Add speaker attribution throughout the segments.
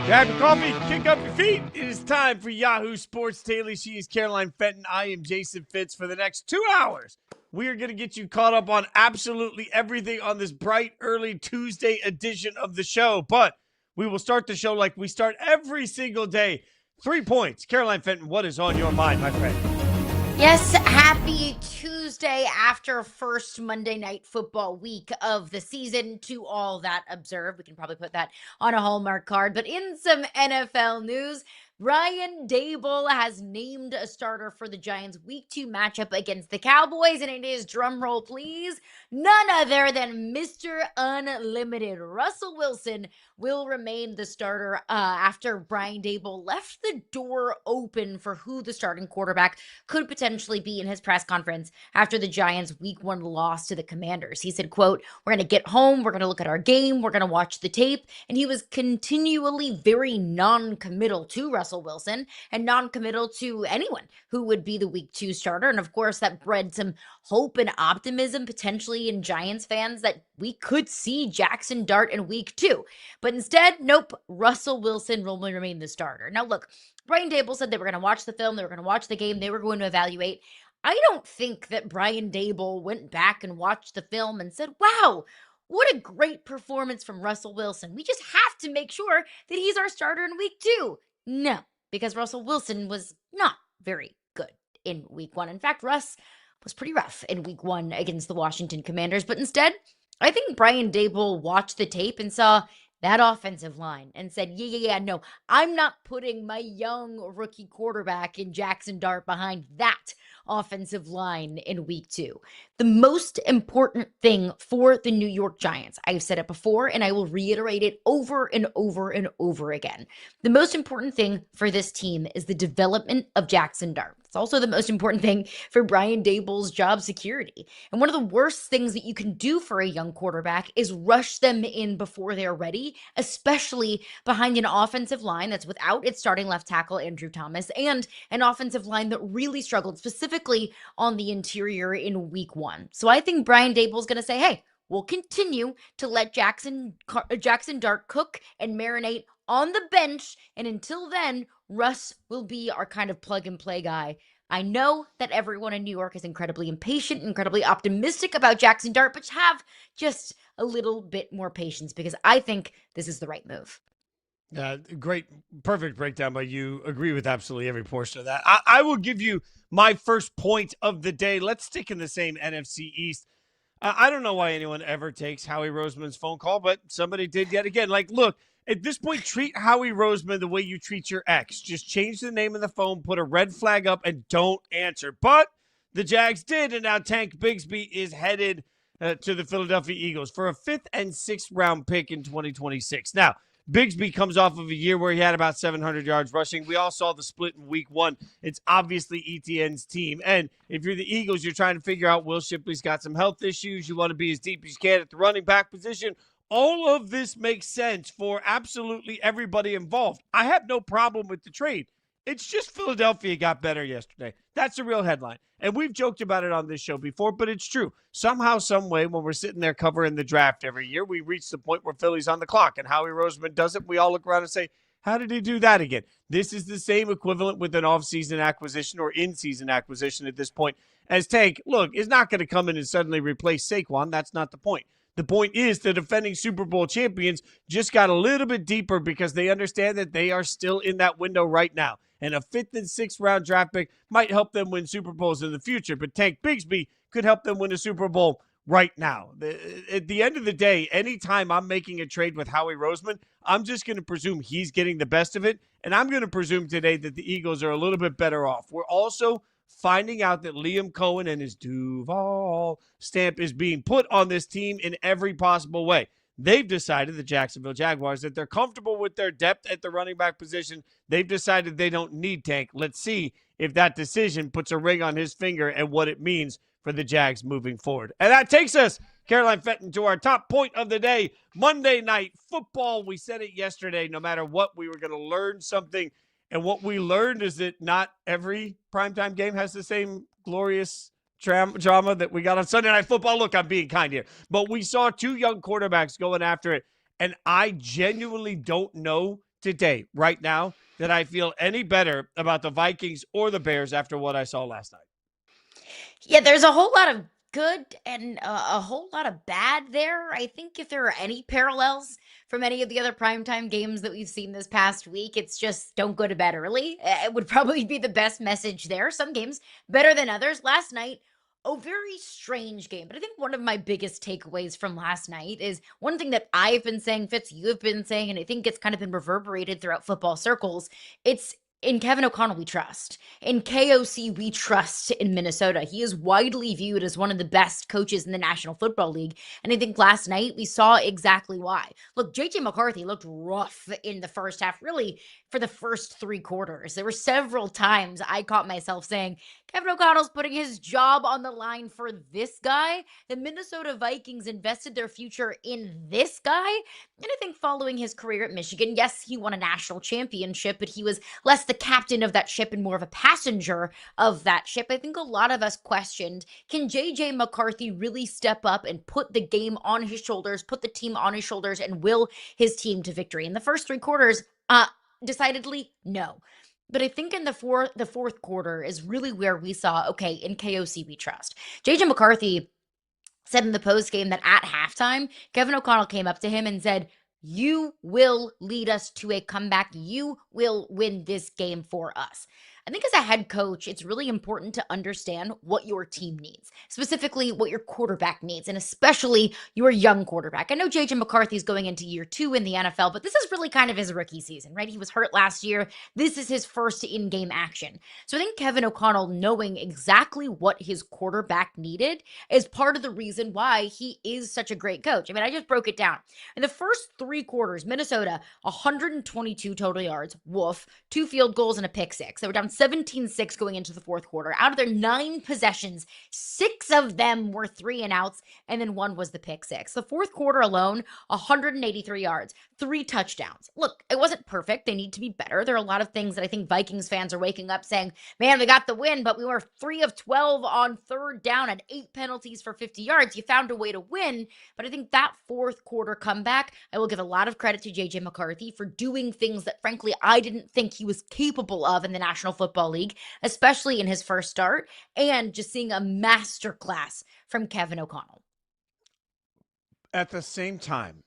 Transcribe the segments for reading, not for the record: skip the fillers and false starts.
Speaker 1: Grab your coffee, kick up your feet. It is time for Yahoo Sports Daily. She is Caroline Fenton. I am Jason Fitz. For the next 2 hours, we are going to get you caught up on absolutely everything on this bright, early Tuesday edition of the show. But we will start the show like we start every single day. 3 points. Caroline Fenton, what is on your mind, my friend?
Speaker 2: Yes, happy Tuesday after first Monday Night Football week of the season to all that observe. We can probably put that on a Hallmark card. But in some NFL news, Brian Daboll has named a starter for the Giants' Week 2 matchup against the Cowboys, and it is, drumroll please, none other than Mr. Unlimited. Russell Wilson will remain the starter after Brian Daboll left the door open for who the starting quarterback could potentially be in his press conference after the Giants' Week 1 loss to the Commanders. He said, quote, "We're going to get home, we're going to look at our game, we're going to watch the tape," and he was continually very non-committal to Russell Wilson and non-committal to anyone who would be the Week 2 starter. And of course, that bred some hope and optimism potentially in Giants fans that we could see Jackson Dart in Week 2. But instead, nope, Russell Wilson will remain the starter. Now look, Brian Daboll said they were going to watch the film, they were going to watch the game, they were going to evaluate. I don't think that Brian Daboll went back and watched the film and said, wow, what a great performance from Russell Wilson. We just have to make sure that he's our starter in Week 2. No, because Russell Wilson was not very good in Week 1. In fact, Russ was pretty rough in Week 1 against the Washington Commanders. But instead, I think Brian Daboll watched the tape and saw that offensive line and said, no, I'm not putting my young rookie quarterback in Jackson Dart behind that offensive line in Week 2. The most important thing for the New York Giants, I've said it before and I will reiterate it over and over and over again. The most important thing for this team is the development of Jackson Dart. It's also the most important thing for Brian Daboll's job security. And one of the worst things that you can do for a young quarterback is rush them in before they're ready, especially behind an offensive line that's without its starting left tackle, Andrew Thomas, and an offensive line that really struggled, specifically on the interior in Week 1. So I think Brian Daboll's going to say, hey, we'll continue to let Jackson Dart cook and marinate on the bench, and until then, Russ will be our kind of plug-and-play guy. I know that everyone in New York is incredibly impatient, incredibly optimistic about Jackson Dart, but have just a little bit more patience because I think this is the right move.
Speaker 1: Great, perfect breakdown by you. Agree with absolutely every portion of that. I will give you my first point of the day. Let's stick in the same NFC East. I don't know why anyone ever takes Howie Roseman's phone call, but somebody did yet again. Like, look, at this point, treat Howie Roseman the way you treat your ex. Just change the name of the phone, put a red flag up, and don't answer. But the Jags did, and now Tank Bigsby is headed to the Philadelphia Eagles for a 5th and 6th round pick in 2026. Now, Bigsby comes off of a year where he had about 700 yards rushing. We all saw the split in Week 1. It's obviously ETN's team. And if you're the Eagles, you're trying to figure out Will Shipley's got some health issues. You want to be as deep as you can at the running back position. All of this makes sense for absolutely everybody involved. I have no problem with the trade. It's just Philadelphia got better yesterday. That's a real headline. And we've joked about it on this show before, but it's true. Somehow, some way, when we're sitting there covering the draft every year, we reach the point where Philly's on the clock. And Howie Roseman does it. We all look around and say, how did he do that again? This is the same equivalent with an off-season acquisition or in-season acquisition at this point. As Tank, look, is not going to come in and suddenly replace Saquon. That's not the point. The point is the defending Super Bowl champions just got a little bit deeper because they understand that they are still in that window right now. And a 5th and 6th round draft pick might help them win Super Bowls in the future. But Tank Bigsby could help them win a Super Bowl right now. At the end of the day, anytime I'm making a trade with Howie Roseman, I'm just going to presume he's getting the best of it. And I'm going to presume today that the Eagles are a little bit better off. We're also finding out that Liam Cohen and his Duval stamp is being put on this team in every possible way. They've decided, the Jacksonville Jaguars, that they're comfortable with their depth at the running back position. They've decided they don't need Tank. Let's see if that decision puts a ring on his finger and what it means for the Jags moving forward. And that takes us, Caroline Fenton, to our top point of the day, Monday Night Football. We said it yesterday, no matter what, we were going to learn something. And what we learned is that not every primetime game has the same glorious drama that we got on Sunday Night Football. Look, I'm being kind here. But we saw two young quarterbacks going after it. And I genuinely don't know today, right now, that I feel any better about the Vikings or the Bears after what I saw last night.
Speaker 2: Yeah, there's a whole lot of good and a whole lot of bad there. I think if there are any parallels from any of the other primetime games that we've seen this past week, it's just don't go to bed early. It would probably be the best message there. Some games better than others. Last night, a very strange game. But I think one of my biggest takeaways from last night is one thing that I've been saying, Fitz, you have been saying, and I think it's kind of been reverberated throughout football circles. It's in Kevin O'Connell, we trust. In KOC, we trust in Minnesota. He is widely viewed as one of the best coaches in the National Football League. And I think last night we saw exactly why. Look, JJ McCarthy looked rough in the first half, really for the first 3 quarters. There were several times I caught myself saying, Kevin O'Connell's putting his job on the line for this guy. The Minnesota Vikings invested their future in this guy. And I think following his career at Michigan, yes, he won a national championship, but he was less the captain of that ship and more of a passenger of that ship. I think a lot of us questioned, can JJ McCarthy really step up and put the game on his shoulders, put the team on his shoulders, and will his team to victory? In the first 3 quarters, decidedly no. But I think in the fourth quarter is really where we saw, okay, in KOC we trust. JJ McCarthy said in the post game that at halftime, Kevin O'Connell came up to him and said, you will lead us to a comeback. You will win this game for us. I think as a head coach, it's really important to understand what your team needs, specifically what your quarterback needs, and especially your young quarterback. I know JJ McCarthy is going into year 2 in the NFL, but this is really kind of his rookie season, right? He was hurt last year. This is his first in-game action. So I think Kevin O'Connell knowing exactly what his quarterback needed is part of the reason why he is such a great coach. I mean, I just broke it down. In the first 3 quarters, Minnesota, 122 total yards, woof, 2 field goals and a pick six. They were down 17-6 going into the fourth quarter. Out of their 9 possessions, 6 of them were 3 and outs, and then 1 was the pick six. The fourth quarter alone, 183 yards, 3 touchdowns. Look, it wasn't perfect. They need to be better. There are a lot of things that I think Vikings fans are waking up saying, man, we got the win, but we were 3 of 12 on third down and 8 penalties for 50 yards. You found a way to win, but I think that fourth quarter comeback, I will give a lot of credit to JJ McCarthy for doing things that, frankly, I didn't think he was capable of in the National Football League, especially in his first start, and just seeing a masterclass from Kevin O'Connell.
Speaker 1: At the same time,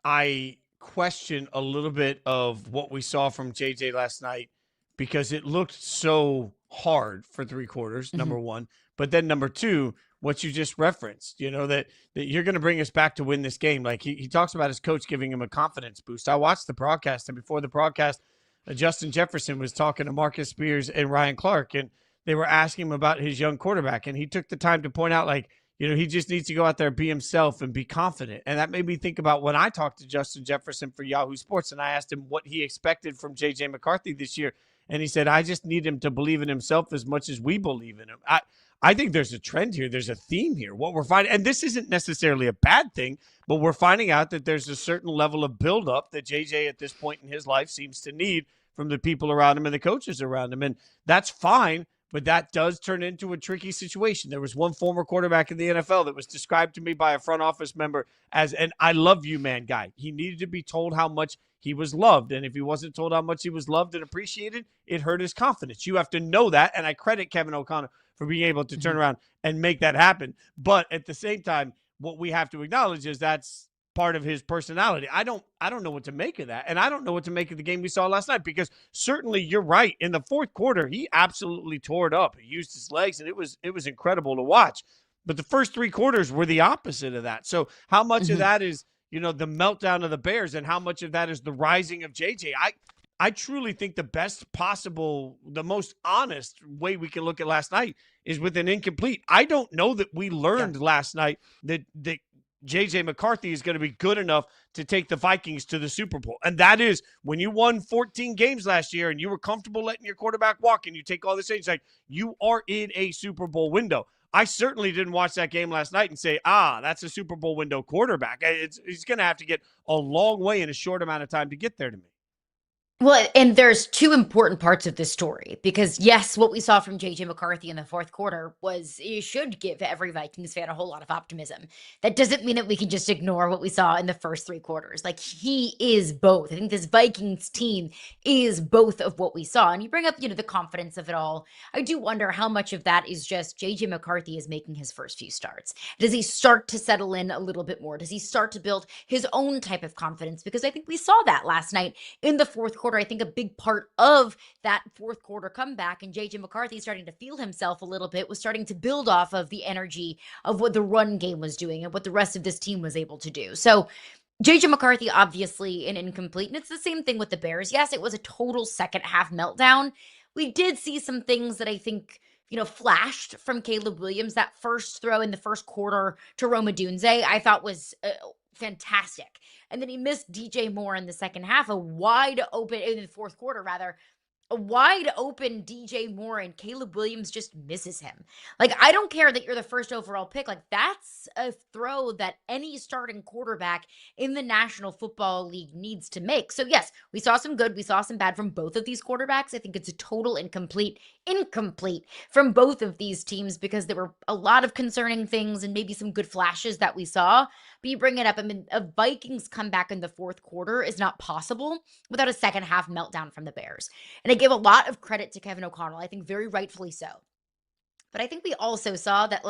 Speaker 1: I question a little bit of what we saw from JJ last night because it looked so hard for 3 quarters, number one. But then number 2, what you just referenced, that you're going to bring us back to win this game. Like he talks about his coach giving him a confidence boost. I watched the broadcast, and before the broadcast, Justin Jefferson was talking to Marcus Spears and Ryan Clark, and they were asking him about his young quarterback. And he took the time to point out, he just needs to go out there, be himself, and be confident. And that made me think about when I talked to Justin Jefferson for Yahoo Sports, and I asked him what he expected from J.J. McCarthy this year. And he said, I just need him to believe in himself as much as we believe in him. I think there's a trend here. There's a theme here. What we're finding, and this isn't necessarily a bad thing, but we're finding out that there's a certain level of buildup that JJ at this point in his life seems to need from the people around him and the coaches around him. And that's fine, but that does turn into a tricky situation. There was one former quarterback in the NFL that was described to me by a front office member as an I love you man guy. He needed to be told how much he was loved. And if he wasn't told how much he was loved and appreciated, it hurt his confidence. You have to know that. And I credit Kevin O'Connell for being able to turn around and make that happen. But at the same time, what we have to acknowledge is that's part of his personality. I don't know what to make of that. And I don't know what to make of the game we saw last night, because certainly you're right. In the fourth quarter, he absolutely tore it up. He used his legs, and it was incredible to watch. But the first 3 quarters were the opposite of that. So how much of that is, the meltdown of the Bears, and how much of that is the rising of JJ? I truly think the best possible, the most honest way we can look at last night is with an incomplete. I don't know that we learned last night that J.J. McCarthy is going to be good enough to take the Vikings to the Super Bowl. And that is when you won 14 games last year and you were comfortable letting your quarterback walk and you take all this things, like you are in a Super Bowl window. I certainly didn't watch that game last night and say, that's a Super Bowl window quarterback. He's going to have to get a long way in a short amount of time to get there to me.
Speaker 2: Well, and there's two important parts of this story because, yes, what we saw from JJ McCarthy in the fourth quarter was it should give every Vikings fan a whole lot of optimism. That doesn't mean that we can just ignore what we saw in the first three quarters. Like, he is both. I think this Vikings team is both of what we saw. And you bring up, the confidence of it all. I do wonder how much of that is just JJ McCarthy is making his first few starts. Does he start to settle in a little bit more? Does he start to build his own type of confidence? Because I think we saw that last night in the fourth quarter. I think a big part of that fourth quarter comeback and JJ McCarthy starting to feel himself a little bit was starting to build off of the energy of what the run game was doing and what the rest of this team was able to do. So JJ McCarthy, obviously an incomplete. And it's the same thing with the Bears. Yes, it was a total second half meltdown. We did see some things that I think, flashed from Caleb Williams. That first throw in the first quarter to Roma Dunze, I thought was fantastic. And then he missed DJ Moore in the second half, in the fourth quarter, rather. A wide open DJ Moore and Caleb Williams just misses him. Like, I don't care that you're the first overall pick. Like, that's a throw that any starting quarterback in the National Football League needs to make. So, yes, we saw some good, we saw some bad from both of these quarterbacks. I think it's a total incomplete from both of these teams because there were a lot of concerning things and maybe some good flashes that we saw. But you bring it up. I mean, a Vikings comeback in the fourth quarter is not possible without a second half meltdown from the Bears. And I give a lot of credit to Kevin O'Connell. I think very rightfully so. But I think we also saw that,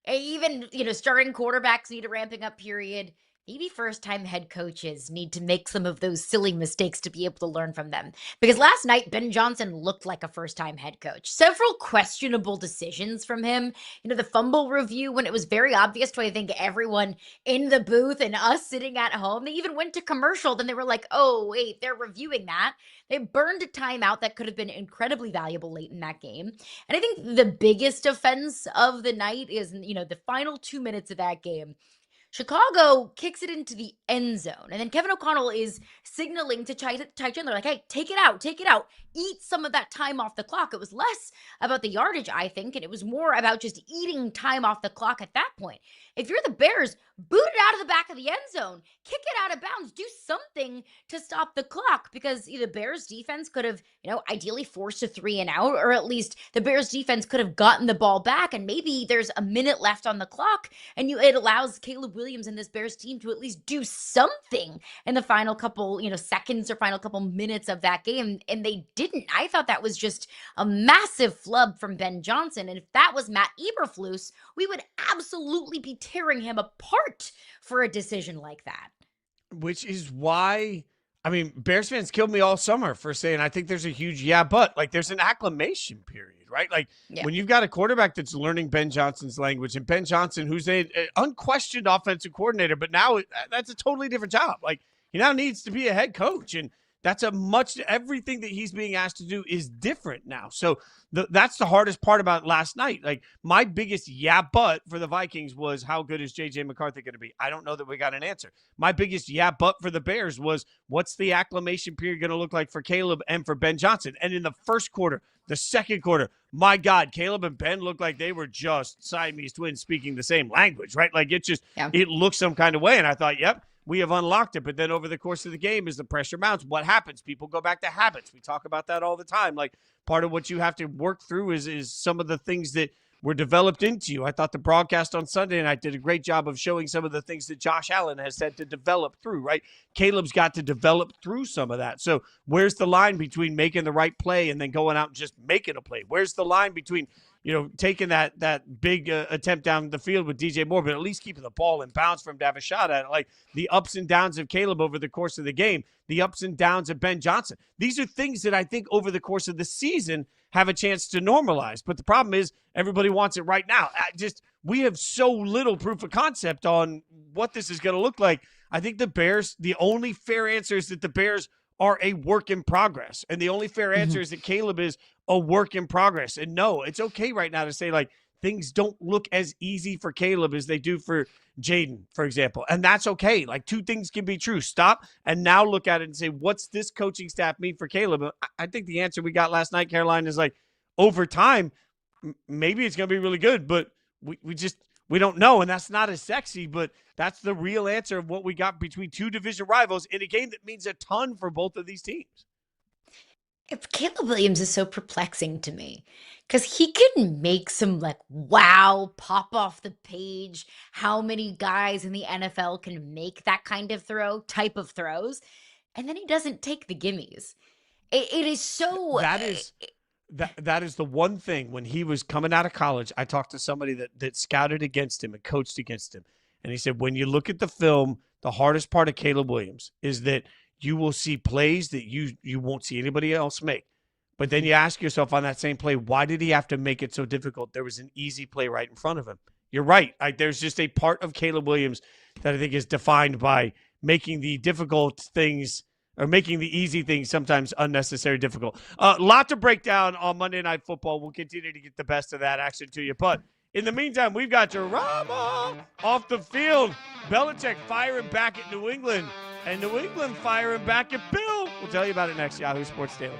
Speaker 2: even, starting quarterbacks need a ramping up period. Maybe first-time head coaches need to make some of those silly mistakes to be able to learn from them. Because last night, Ben Johnson looked like a first-time head coach. Several questionable decisions from him. The fumble review when it was very obvious to, I think, everyone in the booth and us sitting at home. They even went to commercial. Then they were like, oh, wait, they're reviewing that. They burned a timeout that could have been incredibly valuable late in that game. And I think the biggest offense of the night is, the final 2 minutes of that game. Chicago kicks it into the end zone. And then Kevin O'Connell is signaling to Ty Chandler, like, hey, take it out, eat some of that time off the clock. It was less about the yardage, I think, and it was more about just eating time off the clock at that point. If you're the Bears, boot it out of the back of the end zone, kick it out of bounds, do something to stop the clock because the Bears defense could have, ideally forced a 3 and out, or at least the Bears defense could have gotten the ball back and maybe there's a minute left on the clock and it allows Caleb Williams and this Bears team to at least do something in the final couple, seconds or final couple minutes of that game. And they didn't. I thought that was just a massive flub from Ben Johnson. And if that was Matt Eberflus, we would absolutely be tearing him apart for a decision like that.
Speaker 1: Which is why, Bears fans killed me all summer for saying I think there's a huge but. Like, there's an acclimation period, right? Like, when you've got a quarterback that's learning Ben Johnson's language, and Ben Johnson, who's an unquestioned offensive coordinator, but now that's a totally different job. Like, he now needs to be a head coach, and that's everything that he's being asked to do is different now. So that's the hardest part about last night. Like, my biggest but for the Vikings was, how good is JJ McCarthy going to be? I don't know that we got an answer. My biggest but for the Bears was, what's the acclimation period going to look like for Caleb and for Ben Johnson? And in the first quarter, the second quarter, my God, Caleb and Ben looked like they were just Siamese twins speaking the same language, right? Like, it looked some kind of way. And I thought, yep, we have unlocked it. But then over the course of the game, as the pressure mounts, what happens? People go back to habits. We talk about that all the time. Like, part of what you have to work through is some of the things that were developed into you. I thought the broadcast on Sunday night did a great job of showing some of the things that Josh Allen has had to develop through, right? Caleb's got to develop through some of that. So where's the line between making the right play and then going out and just making a play? Where's the line between taking that big attempt down the field with DJ Moore, but at least keeping the ball in bounds for him to have a shot at it? Like, the ups and downs of Caleb over the course of the game, the ups and downs of Ben Johnson. These are things that I think over the course of the season have a chance to normalize. But the problem is everybody wants it right now. We have so little proof of concept on what this is going to look like. I think the Bears, the only fair answer is that the Bears are a work in progress. And the only fair answer is that Caleb is a work in progress. And no, it's okay right now to say, like, things don't look as easy for Caleb as they do for Jaden, for example. And that's okay. Like, two things can be true. Stop and now look at it and say, what's this coaching staff mean for Caleb? I think the answer we got last night, Caroline, is like, over time, maybe it's going to be really good, but we don't know. And that's not as sexy, but that's the real answer of what we got between two division rivals in a game that means a ton for both of these teams.
Speaker 2: Caleb Williams is so perplexing to me because he can make some like wow pop off the page. How many guys in the NFL can make that kind of type of throws, and then he doesn't take the gimmies. It is so.
Speaker 1: That is that is the one thing. When he was coming out of college, I talked to somebody that scouted against him and coached against him, and he said when you look at the film, the hardest part of Caleb Williams is that you will see plays that you won't see anybody else make. But then you ask yourself on that same play, why did he have to make it so difficult? There was an easy play right in front of him. You're right. There's just a part of Caleb Williams that I think is defined by making the difficult things or making the easy things sometimes unnecessary difficult. Lot to break down on Monday Night Football. We'll continue to get the best of that action to you. But in the meantime, we've got drama off the field. Belichick firing back at New England, and New England firing back at Bill. We'll tell you about it next. Yahoo Sports Daily.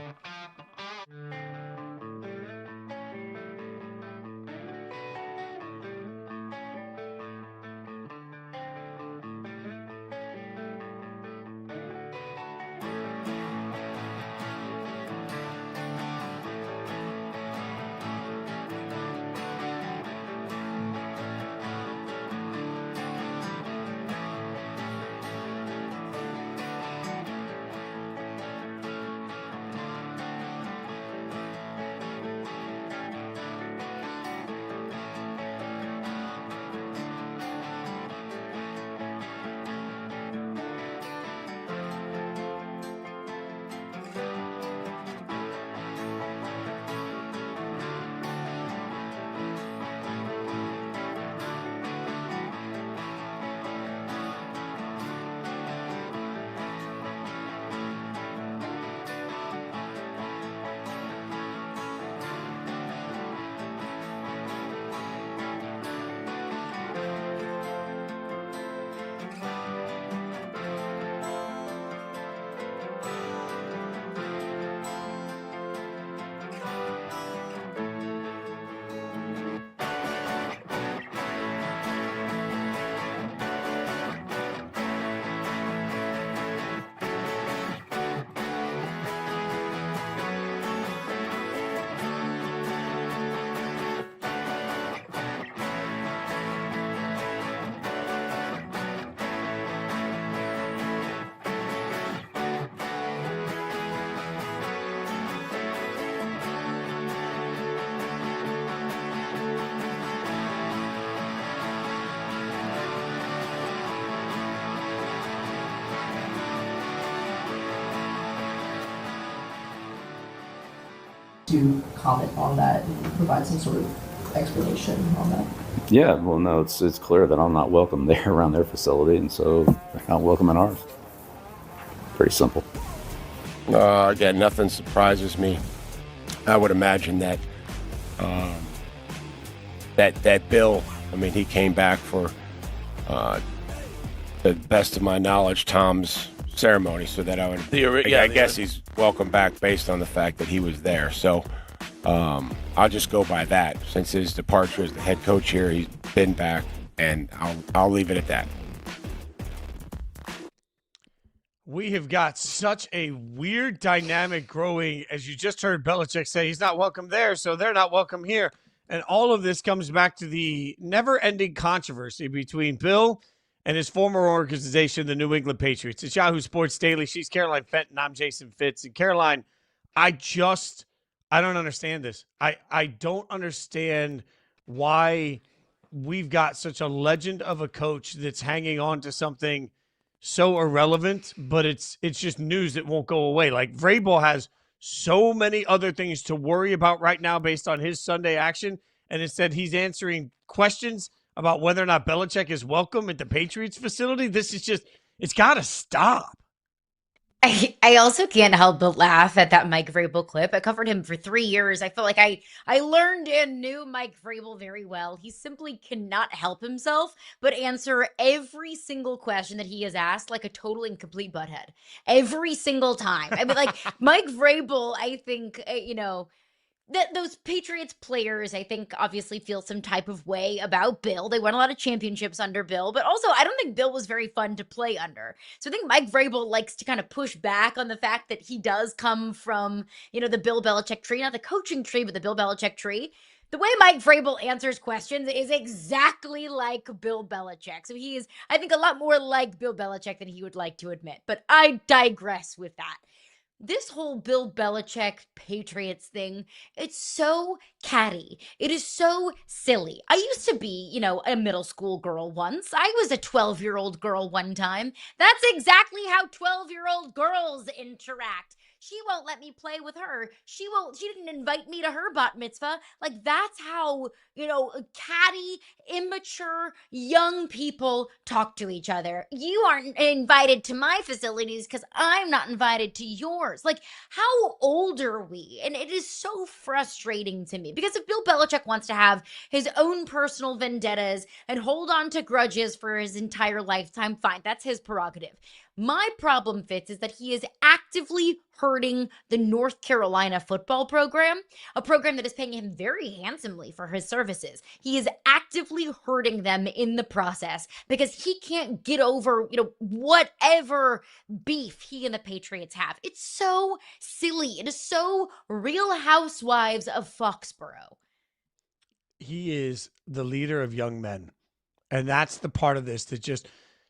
Speaker 3: To comment on that and provide some sort of explanation on that?
Speaker 4: Yeah, well, no, it's clear that I'm not welcome there around their facility, and so they're not welcome in ours. Pretty simple.
Speaker 5: Again, nothing surprises me. I would imagine that that Bill, I mean, he came back for, the best of my knowledge, Tom's ceremony, so that I would, I guess he's welcome back based on the fact that he was there. So I'll just go by that. Since his departure as the head coach here, he's been back, and I'll leave it at that.
Speaker 1: We have got such a weird dynamic growing, as you just heard Belichick say, he's not welcome there, so they're not welcome here. And all of this comes back to the never-ending controversy between Bill and his former organization, the New England Patriots. It's Yahoo Sports Daily. She's Caroline Fenton. I'm Jason Fitz. And Caroline, I don't understand this. I don't understand why we've got such a legend of a coach that's hanging on to something so irrelevant, but it's just news that won't go away. Like, Vrabel has so many other things to worry about right now based on his Sunday action, and instead he's answering questions about whether or not Belichick is welcome at the Patriots facility. This is just, it's got to stop.
Speaker 2: I also can't help but laugh at that Mike Vrabel clip. I covered him for 3 years. I feel like I learned and knew Mike Vrabel very well. He simply cannot help himself but answer every single question that he is asked like a total and complete butthead. Every single time. I mean, like, Mike Vrabel, I think, those Patriots players, I think, obviously feel some type of way about Bill. They won a lot of championships under Bill, but also I don't think Bill was very fun to play under. So I think Mike Vrabel likes to kind of push back on the fact that he does come from, the Bill Belichick tree, not the coaching tree, but the Bill Belichick tree. The way Mike Vrabel answers questions is exactly like Bill Belichick. So he is, I think, a lot more like Bill Belichick than he would like to admit. But I digress with that. This whole Bill Belichick Patriots thing, it's so catty. It is so silly. I used to be, a middle school girl once. I was a 12-year-old girl one time. That's exactly how 12-year-old girls interact. She won't let me play with her. She didn't invite me to her bat mitzvah. Like, that's how, catty, immature, young people talk to each other. You aren't invited to my facilities because I'm not invited to yours. Like, how old are we? And it is so frustrating to me because if Bill Belichick wants to have his own personal vendettas and hold on to grudges for his entire lifetime, fine, that's his prerogative. My problem, Fitz, is that he is actively hurting the North Carolina football program, a program that is paying him very handsomely for his services. He is actively hurting them in the process because he can't get over, whatever beef he and the Patriots have. It's so silly. It is so Real Housewives of Foxborough.
Speaker 1: He is the leader of young men. And that's the part of this that just,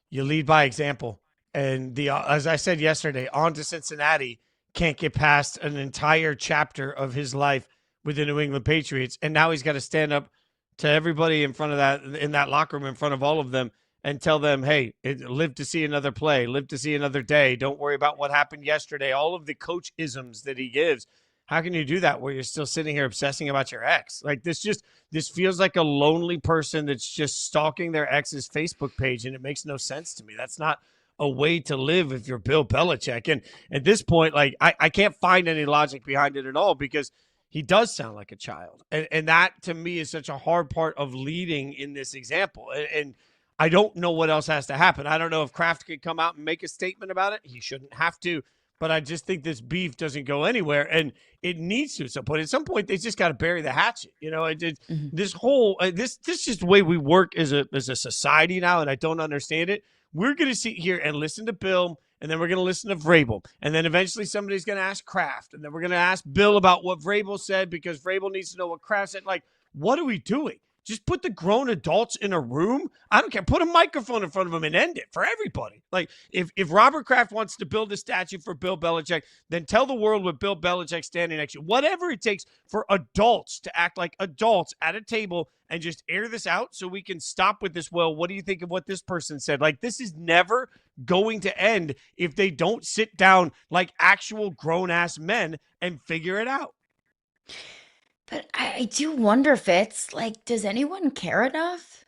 Speaker 1: you lead by example. And as I said yesterday, on to Cincinnati can't get past an entire chapter of his life with the New England Patriots. And now he's got to stand up to everybody in front of that, in that locker room, in front of all of them, and tell them, hey, live to see another play, live to see another day. Don't worry about what happened yesterday. All of the coach isms that he gives. How can you do that where you're still sitting here obsessing about your ex? Like, this feels like a lonely person that's just stalking their ex's Facebook page, and it makes no sense to me. That's not a way to live if you're Bill Belichick. And at this point, like, I can't find any logic behind it at all because he does sound like a child. And that, to me, is such a hard part of leading in this example. And I don't know what else has to happen. I don't know if Kraft could come out and make a statement about it. He shouldn't have to. But I just think this beef doesn't go anywhere, and it needs to. So, but at some point, they just got to bury the hatchet. This whole this just the way we work as a society now, and I don't understand it. We're going to sit here and listen to Bill, and then we're going to listen to Vrabel, and then eventually somebody's going to ask Kraft, and then we're going to ask Bill about what Vrabel said because Vrabel needs to know what Kraft said. Like, what are we doing? Just put the grown adults in a room. I don't care. Put a microphone in front of them and end it for everybody. Like, if Robert Kraft wants to build a statue for Bill Belichick, then tell the world with Bill Belichick standing next to you. Whatever it takes for adults to act like adults at a table and just air this out so we can stop with this. Well, what do you think of what this person said? Like, this is never going to end if they don't sit down like actual grown-ass men and figure it out.
Speaker 2: But I do wonder, Fitz, like, does anyone care enough?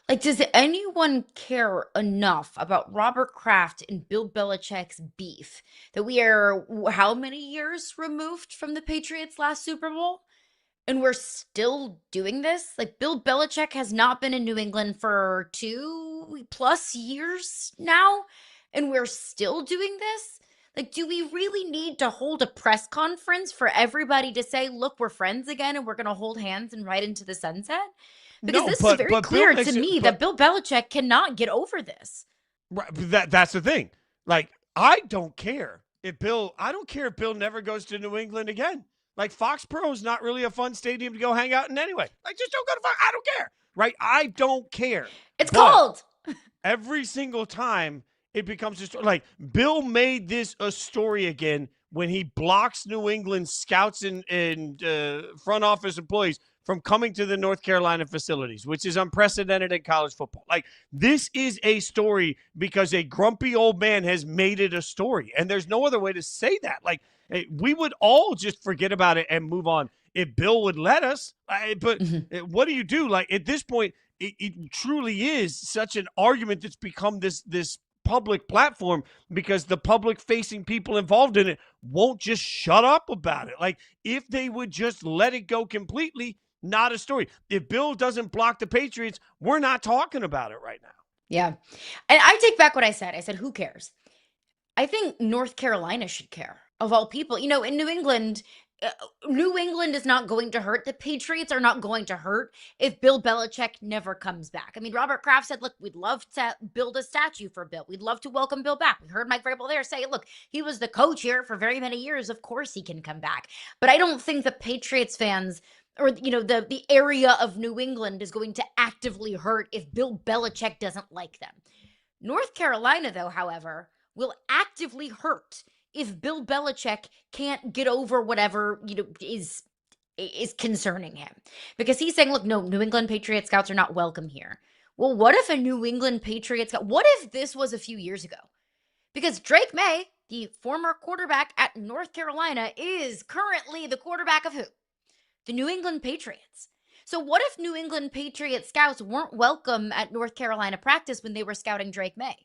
Speaker 2: Like, does anyone care enough about Robert Kraft and Bill Belichick's beef that we are how many years removed from the Patriots' last Super Bowl? And we're still doing this? Like, Bill Belichick has not been in New England for 2+ years now, and we're still doing this? Like, do we really need to hold a press conference for everybody to say, look, we're friends again and we're going to hold hands and ride into the sunset? Because this is very clear to me that Bill Belichick cannot get over this.
Speaker 1: Right, that's the thing. Like, I don't care if Bill never goes to New England again. Like, Foxborough is not really a fun stadium to go hang out in anyway. Like, just don't go to Fox. I don't care. Right? I don't care.
Speaker 2: It's cold.
Speaker 1: Every single time it becomes a story. Like, Bill made this a story again when he blocks New England scouts and front office employees from coming to the North Carolina facilities, which is unprecedented in college football. Like, this is a story because a grumpy old man has made it a story, and there's no other way to say that. Like, we would all just forget about it and move on if Bill would let us. But what do you do? Like, at this point, it truly is such an argument that's become this public platform because the public facing people involved in it won't just shut up about it. Like, if they would just let it go completely, not a story. If Bill doesn't block the Patriots, we're not talking about it right now.
Speaker 2: Yeah. And I take back what I said. I said, who cares? I think North Carolina should care, of all people. In New England, New England is not going to hurt. The Patriots are not going to hurt if Bill Belichick never comes back. I mean, Robert Kraft said, look, we'd love to build a statue for Bill. We'd love to welcome Bill back. We heard Mike Vrabel there say, look, he was the coach here for very many years. Of course he can come back. But I don't think the Patriots fans or, the area of New England is going to actively hurt if Bill Belichick doesn't like them. North Carolina, though, however, will actively hurt if Bill Belichick can't get over whatever, is concerning him. Because he's saying, look, no, New England Patriot scouts are not welcome here. Well, what if a New England Patriot scout, what if this was a few years ago? Because Drake May, the former quarterback at North Carolina, is currently the quarterback of who? The New England Patriots. So what if New England Patriot scouts weren't welcome at North Carolina practice when they were scouting Drake May?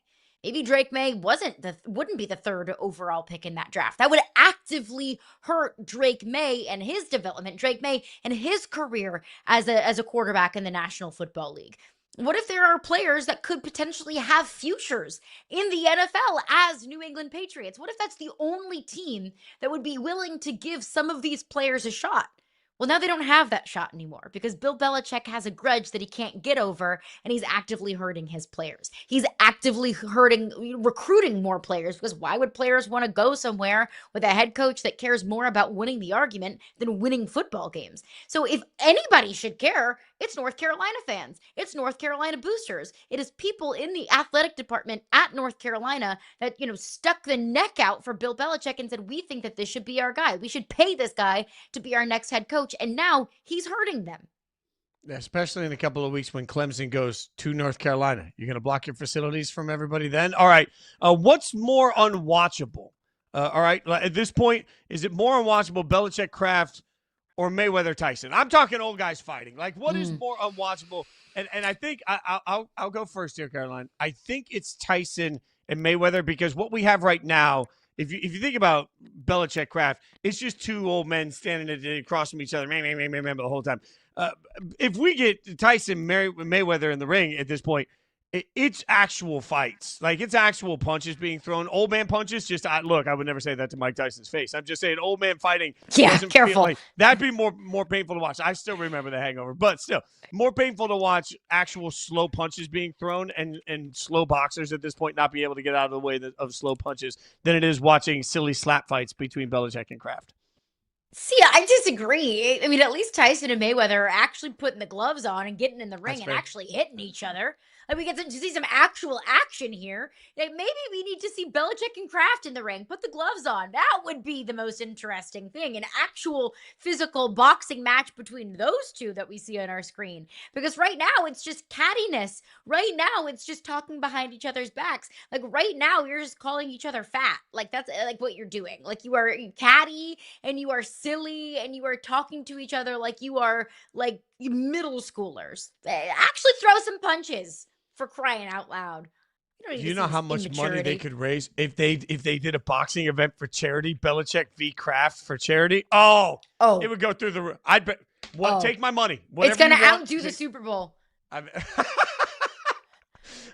Speaker 2: Maybe Drake May wouldn't be the third overall pick in that draft. That would actively hurt Drake May and his development, Drake May and his career as a quarterback in the National Football League. What if there are players that could potentially have futures in the NFL as New England Patriots? What if that's the only team that would be willing to give some of these players a shot? Well, now they don't have that shot anymore because Bill Belichick has a grudge that he can't get over, and he's actively hurting his players. He's actively recruiting more players, because why would players want to go somewhere with a head coach that cares more about winning the argument than winning football games? So if anybody should care, it's North Carolina fans. It's North Carolina boosters. It is people in the athletic department at North Carolina that, stuck the neck out for Bill Belichick and said, we think that this should be our guy. We should pay this guy to be our next head coach. And now he's hurting them.
Speaker 1: Especially in a couple of weeks when Clemson goes to North Carolina. You're going to block your facilities from everybody then? All right. What's more unwatchable? All right. At this point, is it more unwatchable, Belichick, Kraft, or Mayweather, Tyson? I'm talking old guys fighting. Like, what is more unwatchable? And I think I'll go first here, Caroline. I think it's Tyson and Mayweather, because what we have right now, if you think about Belichick, Kraft, it's just two old men standing across from each other, the whole time. If we get Tyson, Mayweather in the ring at this point, it's actual fights. Like, it's actual punches being thrown. Old man punches. Look, I would never say that to Mike Tyson's face. I'm just saying old man fighting.
Speaker 2: Yeah, careful.
Speaker 1: That'd be more painful to watch. I still remember The Hangover, but still more painful to watch actual slow punches being thrown and slow boxers at this point not be able to get out of the way of slow punches than it is watching silly slap fights between Belichick and Kraft.
Speaker 2: See, I disagree. I mean, at least Tyson and Mayweather are actually putting the gloves on and getting in the ring and actually hitting each other. Like, we get to see some actual action here. Like, maybe we need to see Belichick and Kraft in the ring. Put the gloves on. That would be the most interesting thing. An actual physical boxing match between those two that we see on our screen. Because right now, it's just cattiness. Right now, it's just talking behind each other's backs. Like, right now, you're just calling each other fat. Like, that's like what you're doing. Like, you are catty and you are silly and you are talking to each other like you are like middle schoolers. Actually throw some punches. For crying out loud.
Speaker 1: You know how much money they could raise if they did a boxing event for charity, Belichick v. Kraft for charity? Oh, it would go through the roof. I'd bet. Take my money.
Speaker 2: It's going to outdo the Super Bowl.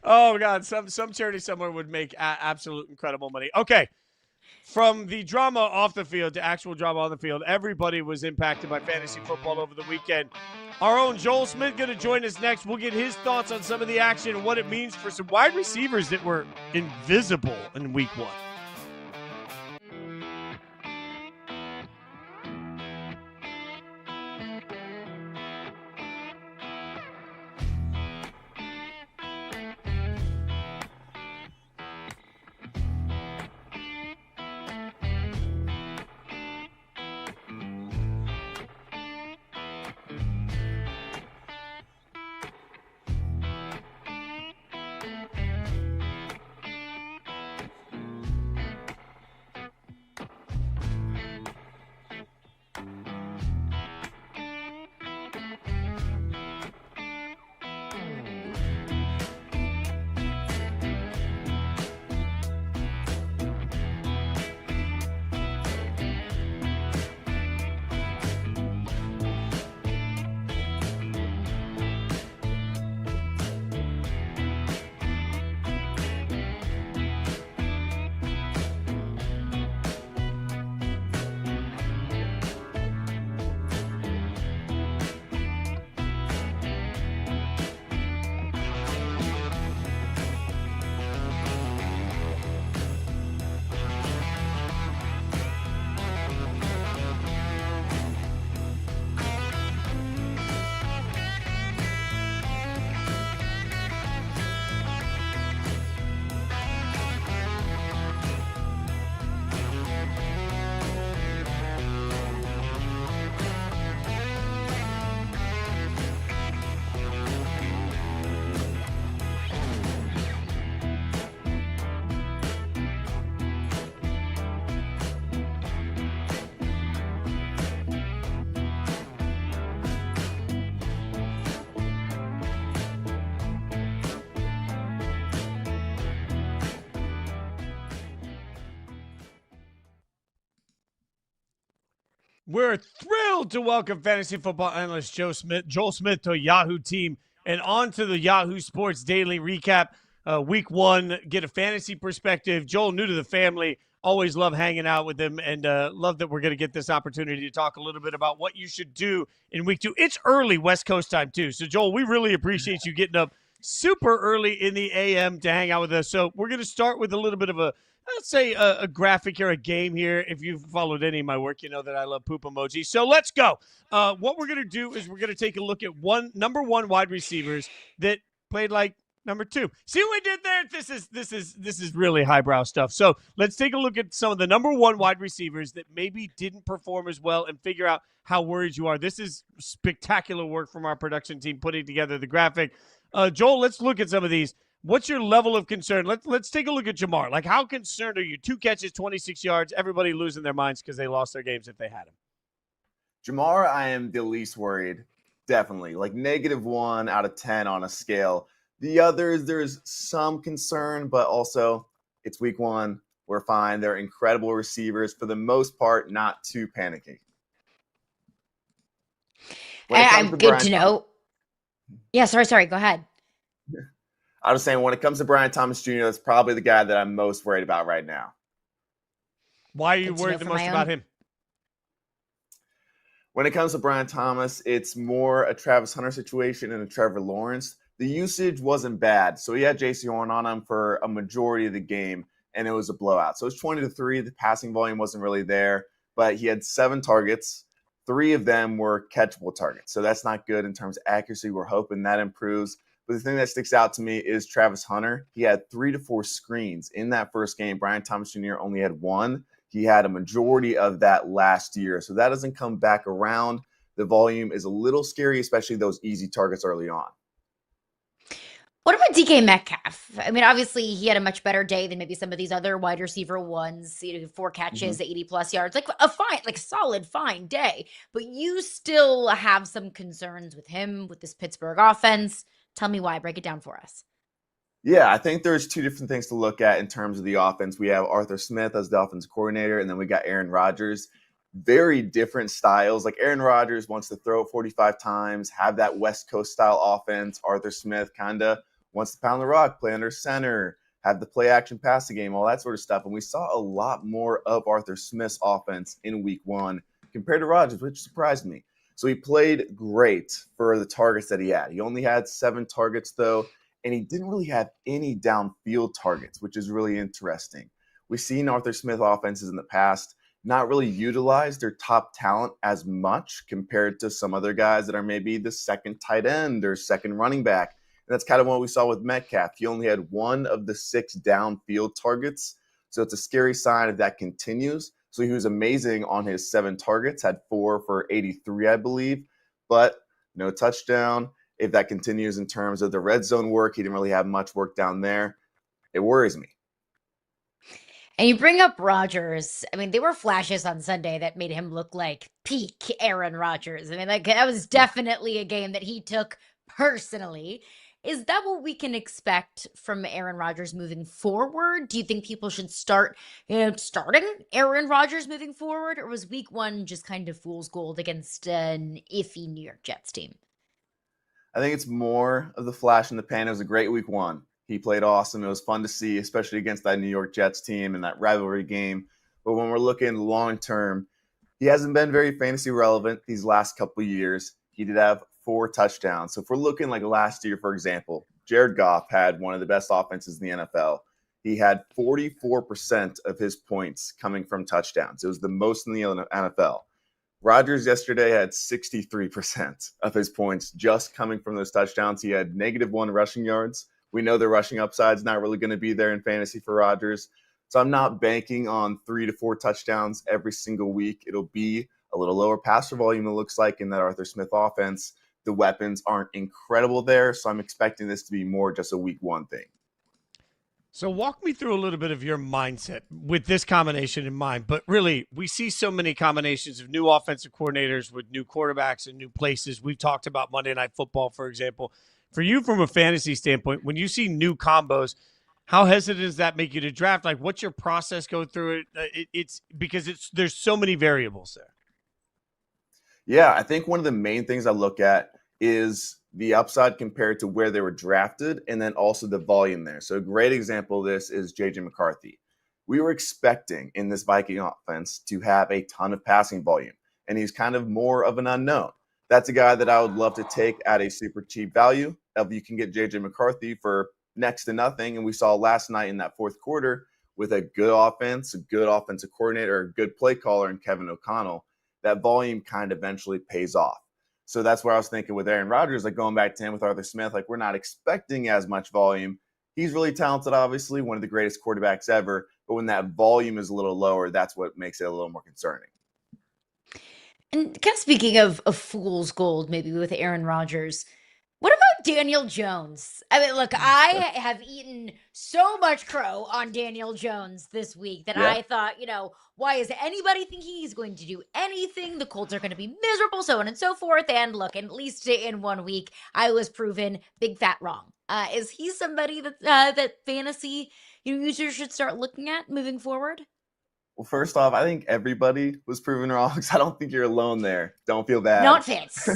Speaker 1: Oh, God. Some charity somewhere would make absolute incredible money. Okay. From the drama off the field to actual drama on the field, everybody was impacted by fantasy football over the weekend. Our own Joel Smyth going to join us next. We'll get his thoughts on some of the action and what it means for some wide receivers that were invisible in week 1. We're thrilled to welcome fantasy football analyst Joel Smyth to Yahoo team and on to the Yahoo Sports Daily Recap. Week 1, get a fantasy perspective. Joel, new to the family, always love hanging out with him and love that we're going to get this opportunity to talk a little bit about what you should do in week 2. It's early West Coast time too. So Joel, we really appreciate you getting up super early in the AM to hang out with us. So we're going to start with a little bit of let's say a graphic or a game here. If you've followed any of my work, you know that I love poop emojis. So let's go. What we're going to do is we're going to take a look at number one wide receivers that played like number 2. See what we did there? This is really highbrow stuff. So let's take a look at some of the number 1 wide receivers that maybe didn't perform as well and figure out how worried you are. This is spectacular work from our production team putting together the graphic. Joel, let's look at some of these. What's your level of concern? Let's take a look at Jamar. Like, how concerned are you? 2 catches, 26 yards, everybody losing their minds because they lost their games if they had him.
Speaker 6: Jamar, I am the least worried, definitely. Like -1 out of 10 on a scale. The others, there's some concern, but also it's week 1. We're fine. They're incredible receivers. For the most part, not too panicky.
Speaker 2: I'm good to know. Yeah, sorry. Go ahead.
Speaker 6: I was saying, when it comes to Brian Thomas Jr., that's probably the guy that I'm most worried about right now.
Speaker 1: Why are you worried the most about him?
Speaker 6: When it comes to Brian Thomas, it's more a Travis Hunter situation and a Trevor Lawrence. The usage wasn't bad. So he had J.C. Horn on him for a majority of the game, and it was a blowout. So it's 20-3. The passing volume wasn't really there, but he had 7 targets. 3 of them were catchable targets. So that's not good in terms of accuracy. We're hoping that improves. But the thing that sticks out to me is Travis Hunter. He had 3 to 4 screens in that first game. Brian Thomas Jr. only had 1. He had a majority of that last year. So that doesn't come back around. The volume is a little scary, especially those easy targets early on.
Speaker 2: What about DK Metcalf? I mean, obviously, he had a much better day than maybe some of these other wide receiver ones. 4 catches, 80-plus yards, like a solid, fine day. But you still have some concerns with him, with this Pittsburgh offense. Tell me why. Break it down for us.
Speaker 6: Yeah, I think there's 2 different things to look at in terms of the offense. We have Arthur Smith as the offensive coordinator, and then we got Aaron Rodgers. Very different styles. Like, Aaron Rodgers wants to throw it 45 times, have that West Coast style offense. Arthur Smith kind of wants to pound the rock, play under center, have the play action passing game, all that sort of stuff. And we saw a lot more of Arthur Smith's offense in week 1 compared to Rodgers, which surprised me. So he played great for the targets that he had. He only had 7 targets, though, and he didn't really have any downfield targets, which is really interesting. We've seen Arthur Smith offenses in the past not really utilize their top talent as much compared to some other guys that are maybe the second tight end or second running back. And that's kind of what we saw with Metcalf. He only had 1 of the 6 downfield targets. So it's a scary sign if that continues. So he was amazing on his 7 targets, had 4 for 83, I believe, but no touchdown. If that continues in terms of the red zone work, he didn't really have much work down there. It worries me.
Speaker 2: And you bring up Rodgers. I mean, there were flashes on Sunday that made him look like peak Aaron Rodgers. I mean, like, that was definitely a game that he took personally. Is that what we can expect from Aaron Rodgers moving forward? Do you think people should start, starting Aaron Rodgers moving forward? Or was week 1 just kind of fool's gold against an iffy New York Jets team?
Speaker 6: I think it's more of the flash in the pan. It was a great week 1. He played awesome. It was fun to see, especially against that New York Jets team and that rivalry game. But when we're looking long term, he hasn't been very fantasy relevant these last couple of years. He did have 4 touchdowns. So if we're looking like last year, for example, Jared Goff had one of the best offenses in the NFL. He had 44% of his points coming from touchdowns. It was the most in the NFL. Rodgers yesterday had 63% of his points just coming from those touchdowns. He had -1 rushing yards. We know the rushing upside's not really going to be there in fantasy for Rodgers. So I'm not banking on 3 to 4 touchdowns every single week. It'll be a little lower passer volume, it looks like, in that Arthur Smith offense. The weapons aren't incredible there, so I'm expecting this to be more just a week 1 thing.
Speaker 1: So walk me through a little bit of your mindset with this combination in mind. But really, we see so many combinations of new offensive coordinators with new quarterbacks and new places. We've talked about Monday Night Football, for example. For you, from a fantasy standpoint, when you see new combos, how hesitant does that make you to draft? Like, what's your process go through it? It's because there's so many variables there.
Speaker 6: Yeah, I think one of the main things I look at is the upside compared to where they were drafted and then also the volume there. So a great example of this is J.J. McCarthy. We were expecting in this Viking offense to have a ton of passing volume, and he's kind of more of an unknown. That's a guy that I would love to take at a super cheap value. If you can get J.J. McCarthy for next to nothing, and we saw last night in that fourth quarter with a good offense, a good offensive coordinator, a good play caller in Kevin O'Connell, that volume kind of eventually pays off. So that's where I was thinking with Aaron Rodgers, like going back to him with Arthur Smith, like we're not expecting as much volume. He's really talented, obviously, one of the greatest quarterbacks ever. But when that volume is a little lower, that's what makes it a little more concerning.
Speaker 2: And kind of speaking of fool's gold, maybe with Aaron Rodgers, what about Daniel Jones? I mean, look, I have eaten so much crow on Daniel Jones this week that I thought, why is anybody thinking he's going to do anything? The Colts are going to be miserable, so on and so forth. And look, at least in 1 week, I was proven big fat wrong. Is he somebody that fantasy users should start looking at moving forward?
Speaker 6: Well, first off, I think everybody was proven wrong, so I don't think you're alone there. Don't feel bad.
Speaker 2: Not Fitz.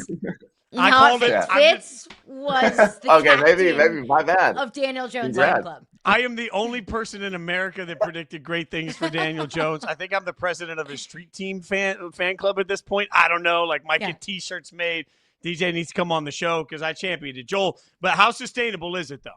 Speaker 1: I called it.
Speaker 2: Fitz was the
Speaker 6: okay,
Speaker 2: captain
Speaker 6: maybe my bad.
Speaker 2: of Daniel Jones Fan Club.
Speaker 1: I am the only person in America that predicted great things for Daniel Jones. I think I'm the president of his street team fan club at this point. I don't know. Like, might get T-shirts made. DJ needs to come on the show because I championed it. Joel, but how sustainable is it, though?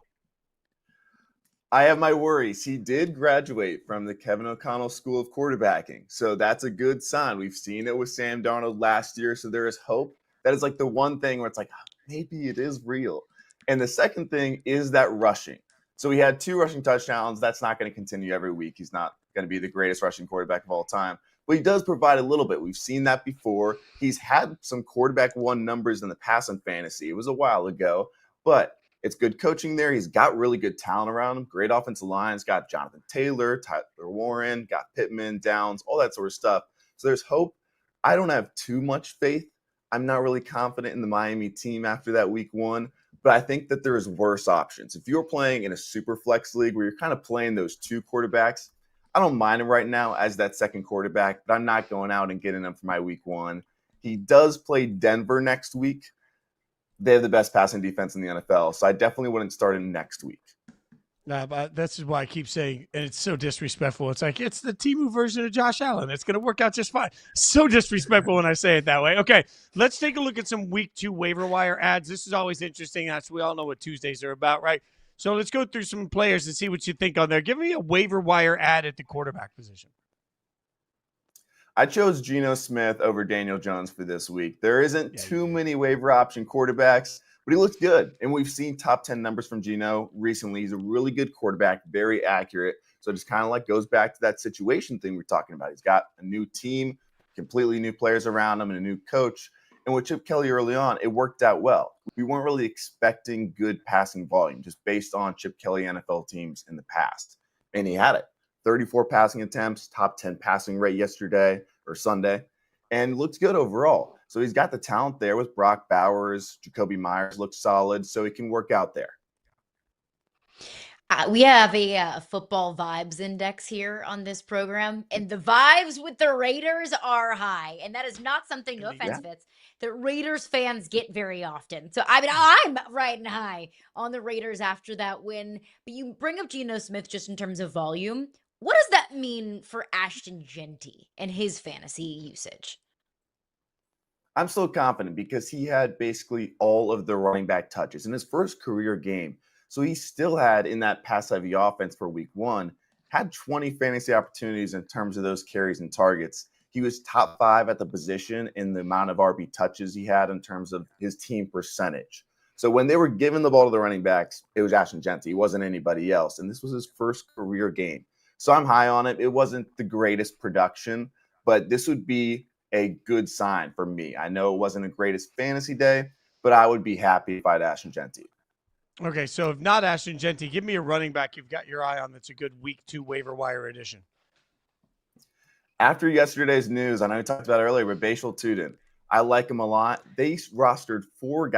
Speaker 6: I have my worries. He did graduate from the Kevin O'Connell School of Quarterbacking, so that's a good sign. We've seen it with Sam Darnold last year, so there is hope. That is like the one thing where it's like, maybe it is real. And the second thing is that rushing. So he had 2 rushing touchdowns. That's not going to continue every week. He's not going to be the greatest rushing quarterback of all time. But he does provide a little bit. We've seen that before. He's had some quarterback one numbers in the past in fantasy. It was a while ago. But it's good coaching there. He's got really good talent around him. Great offensive line. He's got Jonathan Taylor, Tyler Warren, got Pittman, Downs, all that sort of stuff. So there's hope. I don't have too much faith. I'm not really confident in the Miami team after that week 1, but I think that there is worse options. If you're playing in a super flex league where you're kind of playing those 2 quarterbacks, I don't mind him right now as that second quarterback, but I'm not going out and getting him for my week 1. He does play Denver next week. They have the best passing defense in the NFL, so I definitely wouldn't start him next week.
Speaker 1: But this is why I keep saying, and it's so disrespectful. It's like, it's the Temu version of Josh Allen. It's going to work out just fine. So disrespectful when I say it that way. Okay, let's take a look at some week 2 waiver wire ads. This is always interesting. We all know what Tuesdays are about, right? So let's go through some players and see what you think on there. Give me a waiver wire ad at the quarterback position.
Speaker 6: I chose Geno Smith over Daniel Jones for this week. There isn't too many waiver option quarterbacks, but he looks good. And we've seen top 10 numbers from Geno recently. He's a really good quarterback, very accurate. So it just kind of like goes back to that situation thing we're talking about. He's got a new team, completely new players around him, and a new coach. And with Chip Kelly early on, it worked out well. We weren't really expecting good passing volume just based on Chip Kelly NFL teams in the past. And he had it. 34 passing attempts, top 10 passing rate yesterday or Sunday, and looks good overall. So he's got the talent there with Brock Bowers. Jacoby Myers looks solid, so he can work out there.
Speaker 2: We have a football vibes index here on this program, and the vibes with the Raiders are high. And that is not something, no offense, Fitz, that Raiders fans get very often. So, I mean, I'm riding high on the Raiders after that win. But you bring up Geno Smith just in terms of volume. What does that mean for Ashton Genty and his fantasy usage?
Speaker 6: I'm still confident because he had basically all of the running back touches in his first career game. So he still had, in that pass-heavy offense for week 1, had 20 fantasy opportunities in terms of those carries and targets. He was top 5 at the position in the amount of RB touches he had in terms of his team percentage. So when they were giving the ball to the running backs, it was Ashton Genty. It wasn't anybody else. And this was his first career game. So I'm high on it. It wasn't the greatest production, but this would be a good sign for me. I know it wasn't the greatest fantasy day, but I would be happy if I had Ashton Genty.
Speaker 1: Okay, so if not Ashton Genty, give me a running back you've got your eye on that's a good week 2 waiver wire edition.
Speaker 6: After yesterday's news, I know we talked about it earlier, but Bashal Tuden, I like him a lot. They rostered 4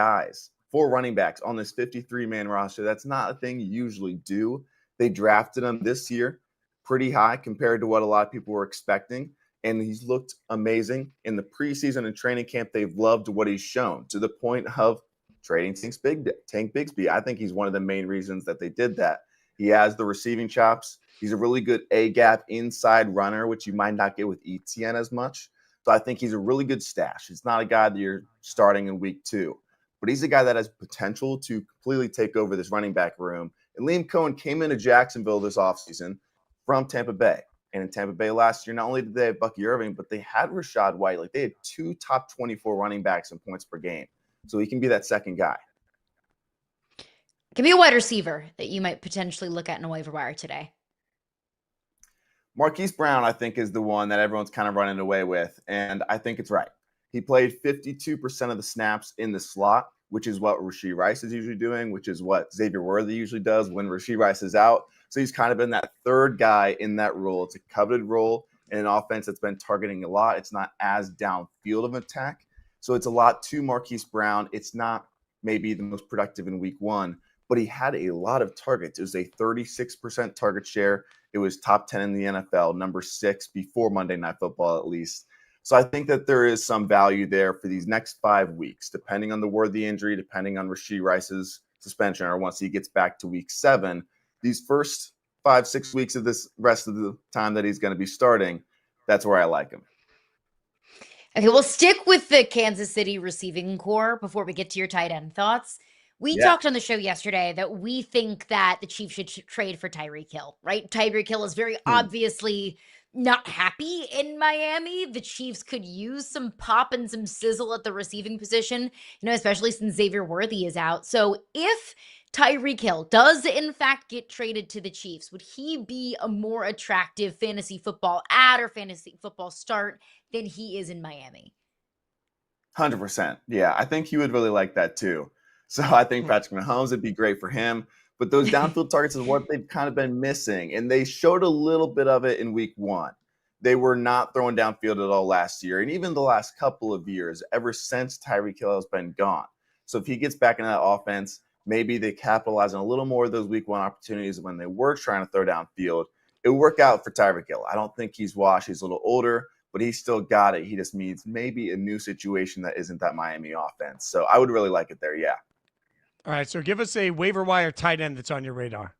Speaker 6: running backs on this 53-man roster. That's not a thing you usually do. They drafted him this year pretty high compared to what a lot of people were expecting. and he's looked amazing. In the preseason and training camp, they've loved what he's shown to the point of trading Tank Bigsby. I think he's one of the main reasons that they did that. He has the receiving chops. He's a really good A-gap inside runner, which you might not get with ETN as much. So I think he's a really good stash. It's not a guy that you're starting in week 2, but he's a guy that has potential to completely take over this running back room. And Liam Cohen came into Jacksonville this offseason from Tampa Bay. And in Tampa Bay last year, not only did they have Bucky Irving, but they had Rachaad White. Like, they had 2 top 24 running backs in points per game. So he can be that second guy.
Speaker 2: Give me a wide receiver that you might potentially look at in a waiver wire today.
Speaker 6: Marquise Brown, I think, is the one that everyone's kind of running away with, and I think it's right. He played 52% of the snaps in the slot, which is what Rashee Rice is usually doing, which is what Xavier Worthy usually does when Rashee Rice is out. So he's kind of been that third guy in that role. It's a coveted role in an offense that's been targeting a lot. It's not as downfield of an attack. So it's a lot to Marquise Brown. It's not maybe the most productive in week 1, but he had a lot of targets. It was a 36% target share. It was top 10 in the NFL, number 6 before Monday Night Football at least. So I think that there is some value there for these next 5 weeks, depending on the Worthy injury, depending on Rashee Rice's suspension, or once he gets back to week 7. These first 5-6 weeks of this rest of the time that he's going to be starting, that's where I like him.
Speaker 2: Okay, we'll stick with the Kansas City receiving core before we get to your tight end thoughts. We talked on the show yesterday that we think that the Chiefs should trade for Tyreek Hill, right? Tyreek Hill is very obviously not happy in Miami. The Chiefs could use some pop and some sizzle at the receiving position, especially since Xavier Worthy is out. So if Tyreek Hill does in fact get traded to the Chiefs, would he be a more attractive fantasy football ad or fantasy football start than he is in Miami?
Speaker 6: 100%. Yeah, I think he would really like that too. So I think Patrick Mahomes would be great for him. But those downfield targets is what they've kind of been missing. And they showed a little bit of it in week 1. They were not throwing downfield at all last year. And even the last couple of years, ever since Tyreek Hill has been gone. So if he gets back into that offense, maybe they capitalize on a little more of those week 1 opportunities when they were trying to throw downfield. It would work out for Tyreek Hill. I don't think he's washed. He's a little older, but he's still got it. He just needs maybe a new situation that isn't that Miami offense. So I would really like it there, yeah.
Speaker 1: All right, so give us a waiver wire tight end that's on your radar.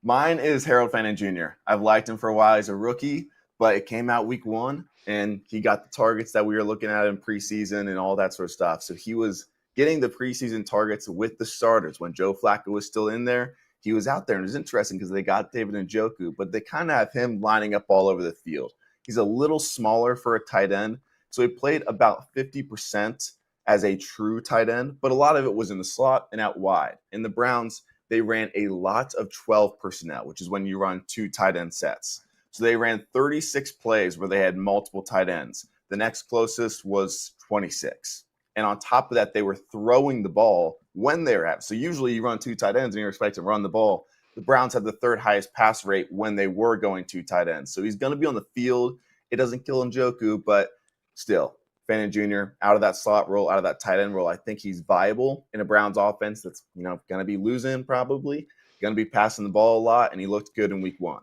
Speaker 6: Mine is Harold Fenton Jr. I've liked him for a while. He's a rookie, but it came out week 1, and he got the targets that we were looking at in preseason and all that sort of stuff. So he was getting the preseason targets with the starters. When Joe Flacco was still in there, he was out there. And it was interesting because they got David Njoku, but they kind of have him lining up all over the field. He's a little smaller for a tight end. So he played about 50% as a true tight end, but a lot of it was in the slot and out wide. In the Browns, they ran a lot of 12 personnel, which is when you run 2 tight end sets. So they ran 36 plays where they had multiple tight ends. The next closest was 26. And on top of that, they were throwing the ball when they were at. So usually you run 2 tight ends and you're expected to run the ball. The Browns had the 3rd highest pass rate when they were going 2 tight ends. So he's going to be on the field. It doesn't kill Njoku, but still, Fenton Jr. out of that slot role, out of that tight end role, I think he's viable in a Browns offense that's going to be losing probably, going to be passing the ball a lot, and he looked good in week 1.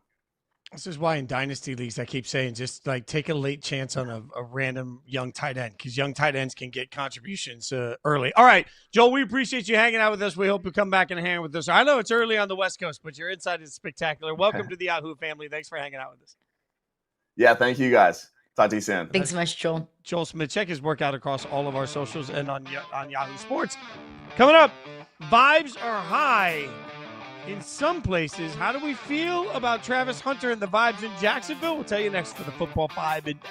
Speaker 1: This is why in dynasty leagues I keep saying just like take a late chance on a random young tight end because young tight ends can get contributions early. All right, Joel, we appreciate you hanging out with us. We hope you come back and hang with us. I know it's early on the West Coast, but your insight is spectacular. Welcome to the Yahoo family. Thanks for hanging out with us.
Speaker 6: Yeah, thank you guys. Talk to you soon.
Speaker 2: Thanks so much, Joel.
Speaker 1: Joel Smyth. Check his work out across all of our socials and on Yahoo Sports. Coming up, vibes are high in some places. How do we feel about Travis Hunter and the vibes in Jacksonville? We'll tell you next for the Football 5 Index.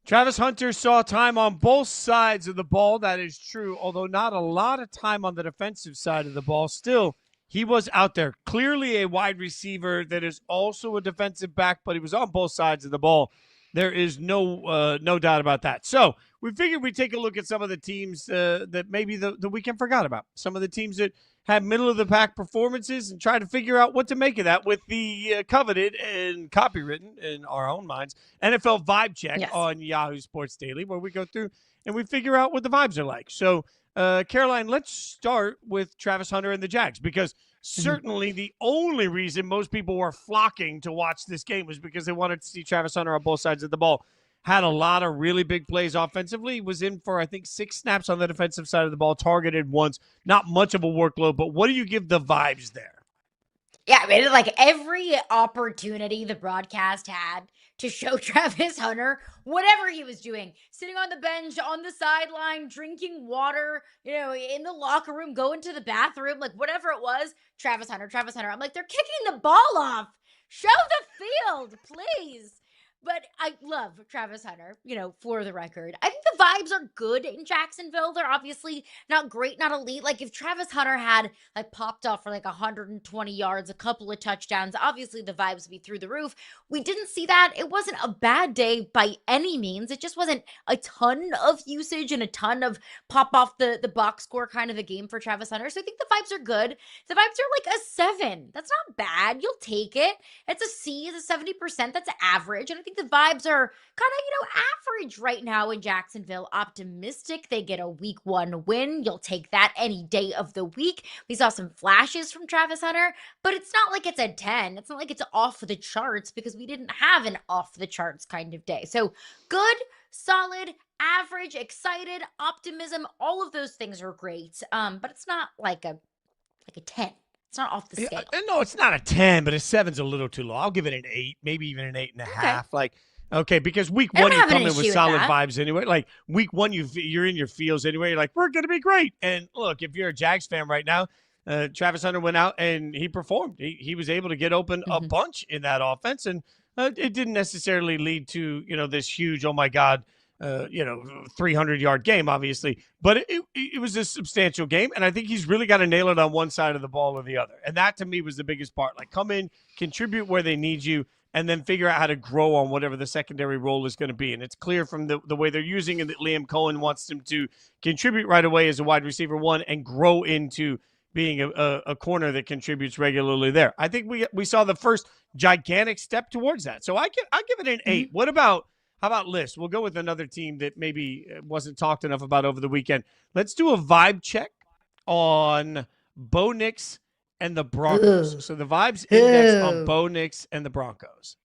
Speaker 1: Travis Hunter saw time on both sides of the ball. That is true, although not a lot of time on the defensive side of the ball. Still, he was out there. Clearly a wide receiver that is also a defensive back, but he was on both sides of the ball. There is no doubt about that. So we figured we'd take a look at some of the teams that maybe the weekend forgot about. Some of the teams that had middle-of-the-pack performances and try to figure out what to make of that with the coveted and copywritten in our own minds NFL Vibe Check on Yahoo Sports Daily, where we go through and we figure out what the vibes are like. So, Caroline, let's start with Travis Hunter and the Jags, because certainly the only reason most people were flocking to watch this game was because they wanted to see Travis Hunter on both sides of the ball. Had a lot of really big plays offensively. Was in for, I think, 6 snaps on the defensive side of the ball, targeted once. Not much of a workload, but what do you give the vibes there?
Speaker 2: Yeah, I mean, like every opportunity the broadcast had to show Travis Hunter, whatever he was doing, sitting on the bench, on the sideline, drinking water, in the locker room, going to the bathroom, like whatever it was, Travis Hunter. I'm like, they're kicking the ball off. Show the field, please. But I love Travis Hunter, for the record. I think the vibes are good in Jacksonville. They're obviously not great, not elite. Like if Travis Hunter had popped off for 120 yards, a couple of touchdowns, obviously the vibes would be through the roof. We didn't see that. It wasn't a bad day by any means. It just wasn't a ton of usage and a ton of pop off the box score kind of a game for Travis Hunter. So I think the vibes are good. The vibes are a 7. That's not bad. You'll take it. It's a C. It's a 70%. That's average. And I think the vibes are kind of, average right now in Jacksonville. Optimistic. They get a week 1 win. You'll take that any day of the week. We saw some flashes from Travis Hunter, but it's not like it's a 10. It's not like it's off the charts, because we didn't have an off the charts kind of day. So good, solid, average, excited, optimism, all of those things are great. But it's not like a 10. It's not off the scale.
Speaker 1: No, it's not a 10, but a 7's a little too low. I'll give it an 8, maybe even an 8.5. Okay, because week 1 you come in with solid vibes anyway. Like week 1 you're in your feels anyway. You're like, we're going to be great. And look, if you're a Jags fan right now, Travis Hunter went out and he performed. He was able to get open a bunch in that offense, and it didn't necessarily lead to this huge, oh my God, 300-yard game, obviously. But it was a substantial game, and I think he's really got to nail it on one side of the ball or the other. And that, to me, was the biggest part. Like, come in, contribute where they need you, and then figure out how to grow on whatever the secondary role is going to be. And it's clear from the way they're using it that Liam Cohen wants him to contribute right away as a wide receiver 1 and grow into being a corner that contributes regularly there. I think we saw the first gigantic step towards that. So I give it an 8. How about Liz? We'll go with another team that maybe wasn't talked enough about over the weekend. Let's do a vibe check on Bo Nix and the Broncos. So the vibes index on Bo Nix and the Broncos.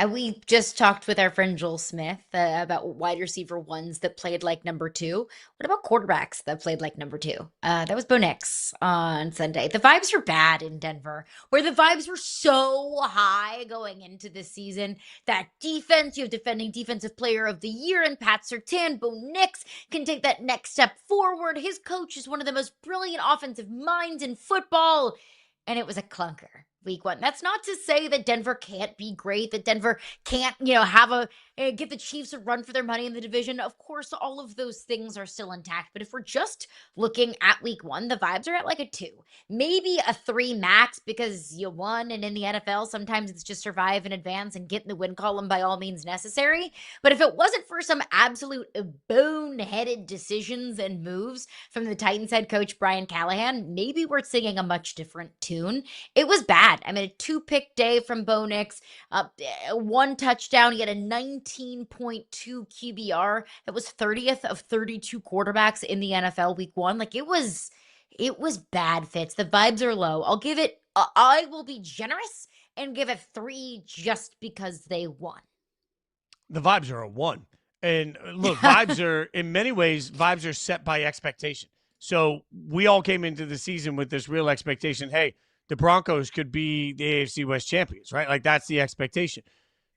Speaker 2: We just talked with our friend Joel Smyth about wide receiver 1s that played like number 2. What about quarterbacks that played like number 2? That was Bo Nix on Sunday. The vibes were bad in Denver, where the vibes were so high going into this season. That defense, you have defending defensive player of the year in Pat Surtain. Bo Nix can take that next step forward. His coach is one of the most brilliant offensive minds in football. And it was a clunker. week 1. That's not to say that Denver can't be great, that Denver can't, give the Chiefs a run for their money in the division. Of course, all of those things are still intact. But if we're just looking at week 1, the vibes are at like a 2, maybe a 3 max, because you won. And in the NFL, sometimes it's just survive and advance and get in the win column by all means necessary. But if it wasn't for some absolute boneheaded decisions and moves from the Titans head coach Brian Callahan, maybe we're singing a much different tune. It was bad. I mean, a 2-pick day from Bo Nix, 1 touchdown. He had a 19.2 QBR. That was 30th of 32 quarterbacks in the NFL week 1. Like, it was bad, Fitz. The vibes are low. I'll give it, I will be generous and give it 3 just because they won.
Speaker 1: The vibes are a 1. And look, vibes are, in many ways, vibes are set by expectation. So we all came into the season with this real expectation. Hey, the Broncos could be the AFC West champions, right? Like, that's the expectation.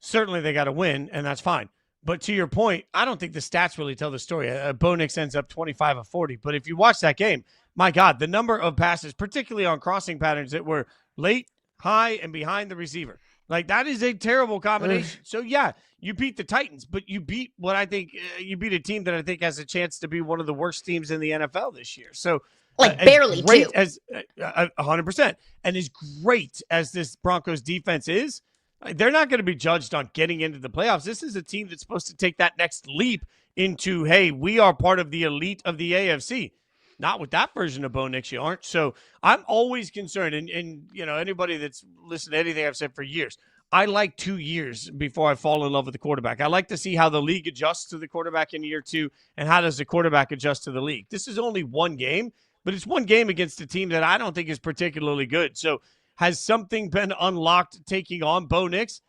Speaker 1: Certainly they got to win, and that's fine. But to your point, I don't think the stats really tell the story. Bo Nix ends up 25 of 40. But if you watch that game, my God, the number of passes, particularly on crossing patterns that were late, high, and behind the receiver. Like, that is a terrible combination. So, yeah, you beat the Titans, but you beat what I think you beat a team that I think has a chance to be one of the worst teams in the NFL this year. So,
Speaker 2: barely,
Speaker 1: great
Speaker 2: too.
Speaker 1: As 100%. And as great as this Broncos defense is, they're not going to be judged on getting into the playoffs. This is a team that's supposed to take that next leap into, hey, we are part of the elite of the AFC. Not with that version of Bo Nix, you aren't. So I'm always concerned, and anybody that's listened to anything I've said for years, I like 2 years before I fall in love with the quarterback. I like to see how the league adjusts to the quarterback in year 2, and how does the quarterback adjust to the league. This is only 1 game, but it's 1 game against a team that I don't think is particularly good. So has something been unlocked taking on Bo Nix?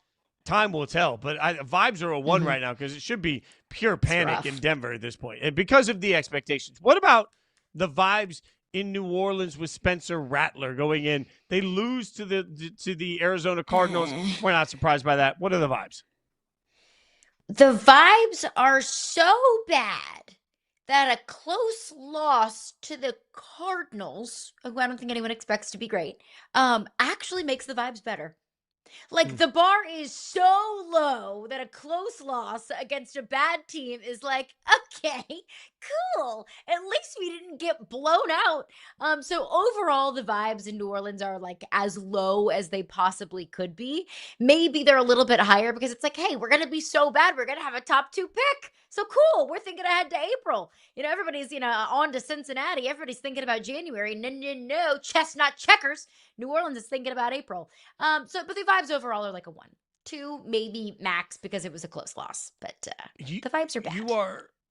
Speaker 1: Time will tell, but vibes are a 1 right now, because it should be pure panic in Denver at this point, and because of the expectations. What about the vibes in New Orleans with Spencer Rattler going in? They lose to the Arizona Cardinals. We're not surprised by that. What are the vibes?
Speaker 2: The vibes are so bad that a close loss to the Cardinals, who I don't think anyone expects to be great, actually makes the vibes better. Like, the bar is so low that a close loss against a bad team is like, okay, cool. At least we didn't get blown out. So overall, the vibes in New Orleans are like as low as they possibly could be. Maybe they're a little bit higher because it's like, hey, we're going to be so bad. We're going to have a top 2 pick. So cool. We're thinking ahead to April. Everybody's, on to Cincinnati. Everybody's thinking about January. No, chestnut checkers. New Orleans is thinking about April. But the vibes overall are like a 1, 2, maybe max, because it was a close loss. But the vibes are bad.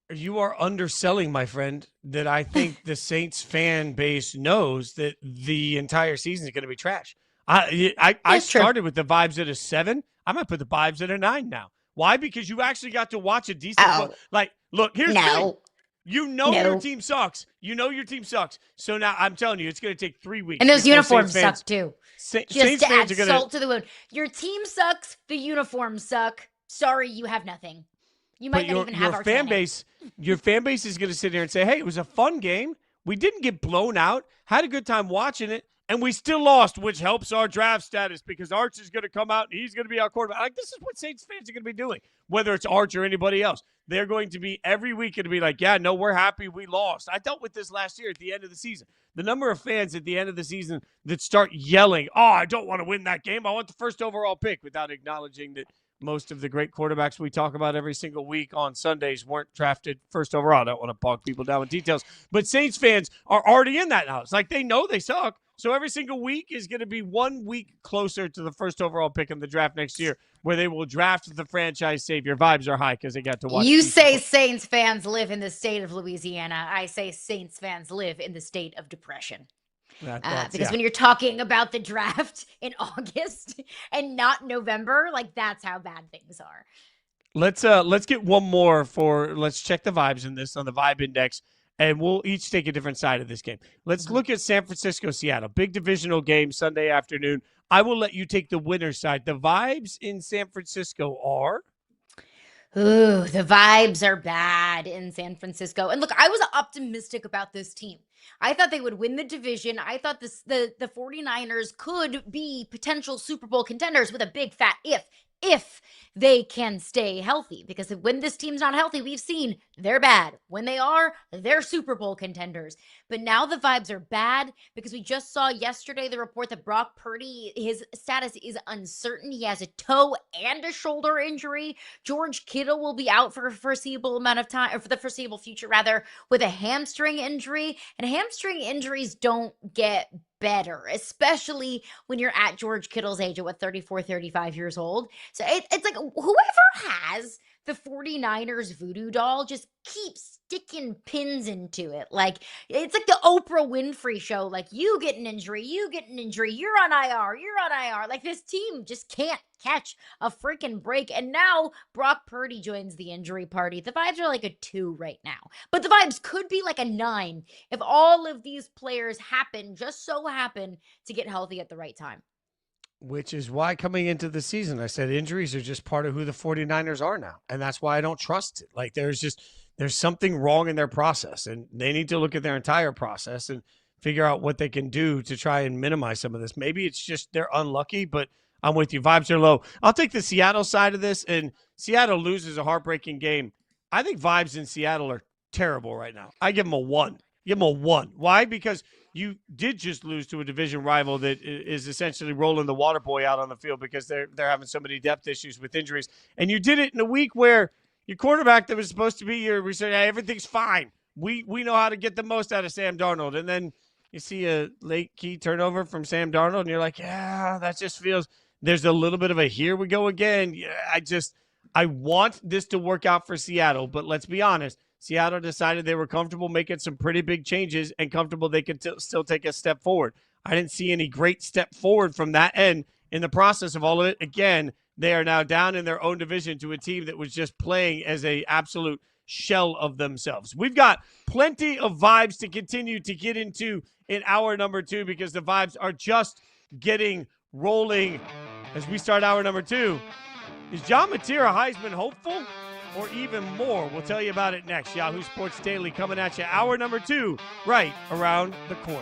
Speaker 1: You are underselling, my friend, that I think the Saints fan base knows that the entire season is going to be trash. I started with the vibes at a 7. I might put the vibes at a 9 now. Why? Because you actually got to watch a decent look, here's the thing. Your team sucks. Your team sucks. So now I'm telling you, it's going to take 3 weeks.
Speaker 2: And those uniforms suck too.
Speaker 1: Saints
Speaker 2: to
Speaker 1: fans
Speaker 2: add salt to the wound. Your team sucks. The uniforms suck. Sorry, you have nothing. You might not even have our
Speaker 1: fan base. Your fan base is going to sit there and say, "Hey, it was a fun game. We didn't get blown out. Had a good time watching it, and we still lost, which helps our draft status because Arch is going to come out and he's going to be our quarterback." Like, this is what Saints fans are going to be doing, whether it's Arch or anybody else. They're going to be every week going to be like, "Yeah, no, we're happy we lost." I dealt with this last year at the end of the season. The number of fans at the end of the season that start yelling, "Oh, I don't want to win that game. I want the first overall pick," without acknowledging that most of the great quarterbacks we talk about every single week on Sundays weren't drafted first overall. I don't want to bog people down with details. But Saints fans are already in that now. It's like they know they suck. So every single week is going to be 1 week closer to the first overall pick in the draft next year, where they will draft the franchise savior. Vibes are high because they got to watch.
Speaker 2: You say Saints fans live in the state of Louisiana. I say Saints fans live in the state of depression. Because when you're talking about the draft in August and not November, like, that's how bad things are.
Speaker 1: Let's get one more let's check the vibes in this on the vibe index, and we'll each take a different side of this game. Let's look at San Francisco, Seattle. Big divisional game Sunday afternoon. I will let you take the winner's side. The vibes in San Francisco are?
Speaker 2: Ooh, the vibes are bad in San Francisco. And look, I was optimistic about this team. I thought they would win the division. I thought the 49ers could be potential Super Bowl contenders with a big fat if they can stay healthy. Because when this team's not healthy, we've seen they're bad. When they are, they're Super Bowl contenders. But now the vibes are bad because we just saw yesterday the report that Brock Purdy, his status is uncertain. He has a toe and a shoulder injury. George Kittle will be out for a foreseeable amount of time, or for the foreseeable future, rather, with a hamstring injury. And hamstring injuries don't get better, especially when you're at George Kittle's age at 34, 35 years old. So it's like whoever has the 49ers voodoo doll just keeps sticking pins into it. Like, it's like the Oprah Winfrey show. Like, you get an injury, you're on IR. Like, this team just can't catch a freaking break. And now Brock Purdy joins the injury party. The vibes are like a 2 right now, but the vibes could be like a 9 if all of these players just so happen to get healthy at the right time.
Speaker 1: Which is why coming into the season, I said injuries are just part of who the 49ers are now. And that's why I don't trust it. Like, there's something wrong in their process, and they need to look at their entire process and figure out what they can do to try and minimize some of this. Maybe it's just they're unlucky, but I'm with you. Vibes are low. I'll take the Seattle side of this, and Seattle loses a heartbreaking game. I think vibes in Seattle are terrible right now. I give them a 1. Give them a 1. Why? Because you did just lose to a division rival that is essentially rolling the water boy out on the field because they're having so many depth issues with injuries. And you did it in a week where your quarterback that was supposed to be your research, hey, everything's fine. We know how to get the most out of Sam Darnold. And then you see a late key turnover from Sam Darnold, and you're like, yeah, that just feels – there's a little bit of a here we go again. Yeah, I want this to work out for Seattle, but let's be honest. Seattle decided they were comfortable making some pretty big changes and comfortable they could still take a step forward. I didn't see any great step forward from that end in the process of all of it. Again, they are now down in their own division to a team that was just playing as a absolute shell of themselves. We've got plenty of vibes to continue to get into in hour number 2 because the vibes are just getting rolling as we start hour number 2. Is John Matera Heisman hopeful? Or even more? We'll tell you about it next. Yahoo Sports Daily coming at you. Hour number 2, right around the corner.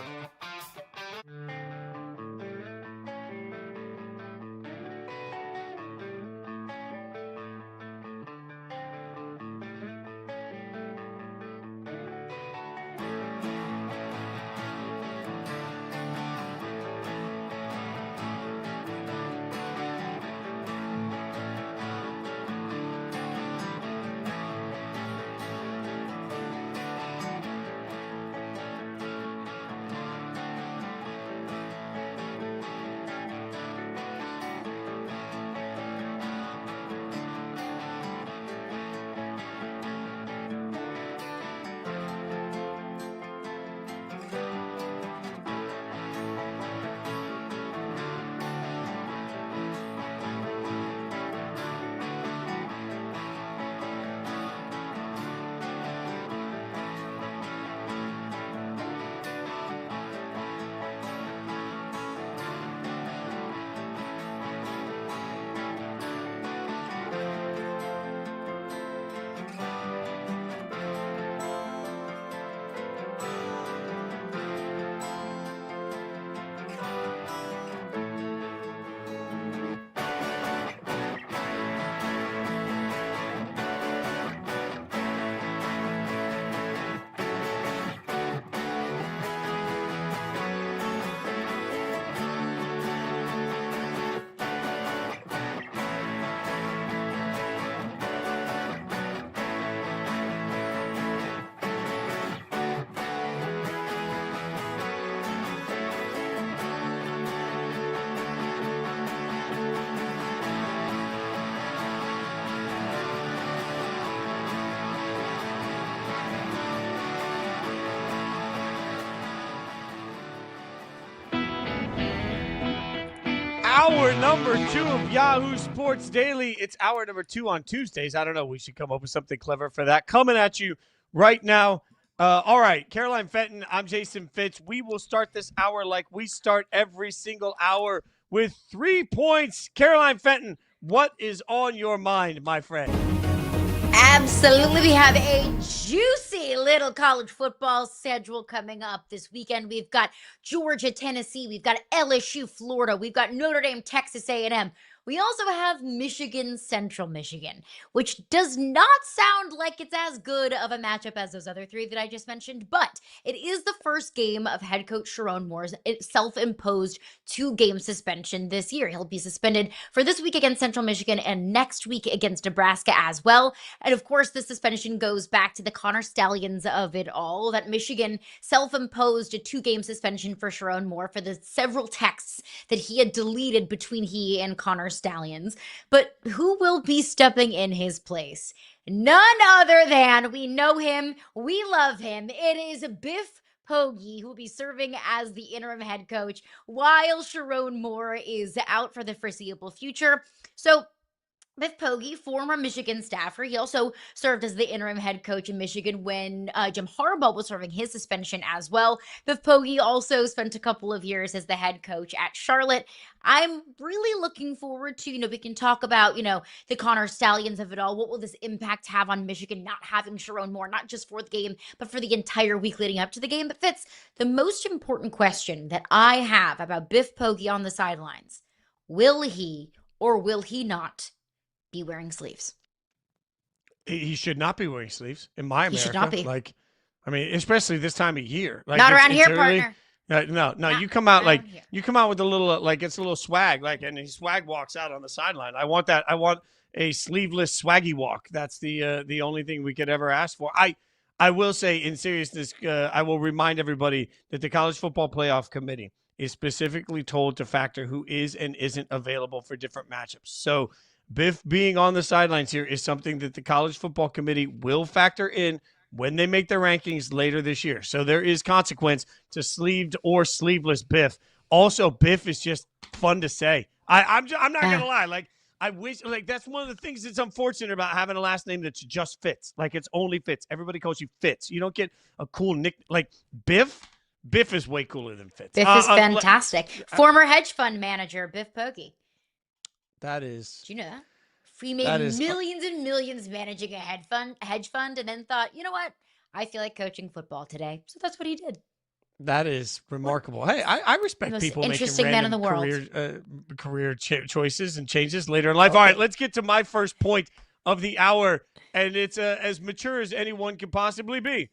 Speaker 1: Hour number 2 of Yahoo Sports Daily. It's hour number 2 on Tuesdays. I don't know. We should come up with something clever for that. Coming at you right now. All right, Caroline Fenton. I'm Jason Fitz. We will start this hour like we start every single hour with 3 points. Caroline Fenton, what is on your mind, my friend?
Speaker 2: Absolutely. We have a juicy little college football schedule coming up this weekend. We've got Georgia, Tennessee. We've got LSU, Florida. We've got Notre Dame, Texas A&M. We also have Michigan, Central Michigan, which does not sound like it's as good of a matchup as those other three that I just mentioned, but it is the first game of head coach Sheronne Moore's self-imposed 2-game suspension this year. He'll be suspended for this week against Central Michigan and next week against Nebraska as well. And of course, the suspension goes back to the Connor Stallions of it all, that Michigan self-imposed a 2-game suspension for Sheronne Moore for the several texts that he had deleted between he and Connor Stallions. But who will be stepping in his place? None other than, we know him, we love him. It is Biff Poggi, who will be serving as the interim head coach while Sheronne Moore is out for the foreseeable future. So Biff Poggi, former Michigan staffer, he also served as the interim head coach in Michigan when Jim Harbaugh was serving his suspension as well. Biff Poggi also spent a couple of years as the head coach at Charlotte. I'm really looking forward to, we can talk about, the Connor Stallions of it all. What will this impact have on Michigan not having Sheronne Moore, not just for the game, but for the entire week leading up to the game? But Fitz, the most important question that I have about Biff Poggi on the sidelines, will he or will he not be wearing sleeves?
Speaker 1: He should not be wearing sleeves in my America.
Speaker 2: He should not be.
Speaker 1: Especially this time of year.
Speaker 2: Not around here, partner.
Speaker 1: No. You come out with a little, it's a little swag, and his swag walks out on the sideline. I want that. I want a sleeveless swaggy walk. That's the only thing we could ever ask for. I will say, in seriousness, I will remind everybody that the College Football Playoff Committee is specifically told to factor who is and isn't available for different matchups. So Biff being on the sidelines here is something that the College Football Committee will factor in when they make their rankings later this year. So there is consequence to sleeved or sleeveless Biff. Also, Biff is just fun to say. I'm not going to lie. I wish, that's one of the things that's unfortunate about having a last name that's just Fitz. It's only Fitz. Everybody calls you Fitz. You don't get a cool nick Biff. Biff is way cooler than Fitz.
Speaker 2: Biff is fantastic. Former hedge fund manager, Biff Poggi.
Speaker 1: That is.
Speaker 2: Do you know that? He made millions and millions managing a hedge fund, and then thought, you know what? I feel like coaching football today. So that's what he did.
Speaker 1: That is remarkable. Hey, I respect people making random career choices and changes later in life. Okay. All right, let's get to my first point of the hour, and it's as mature as anyone can possibly be.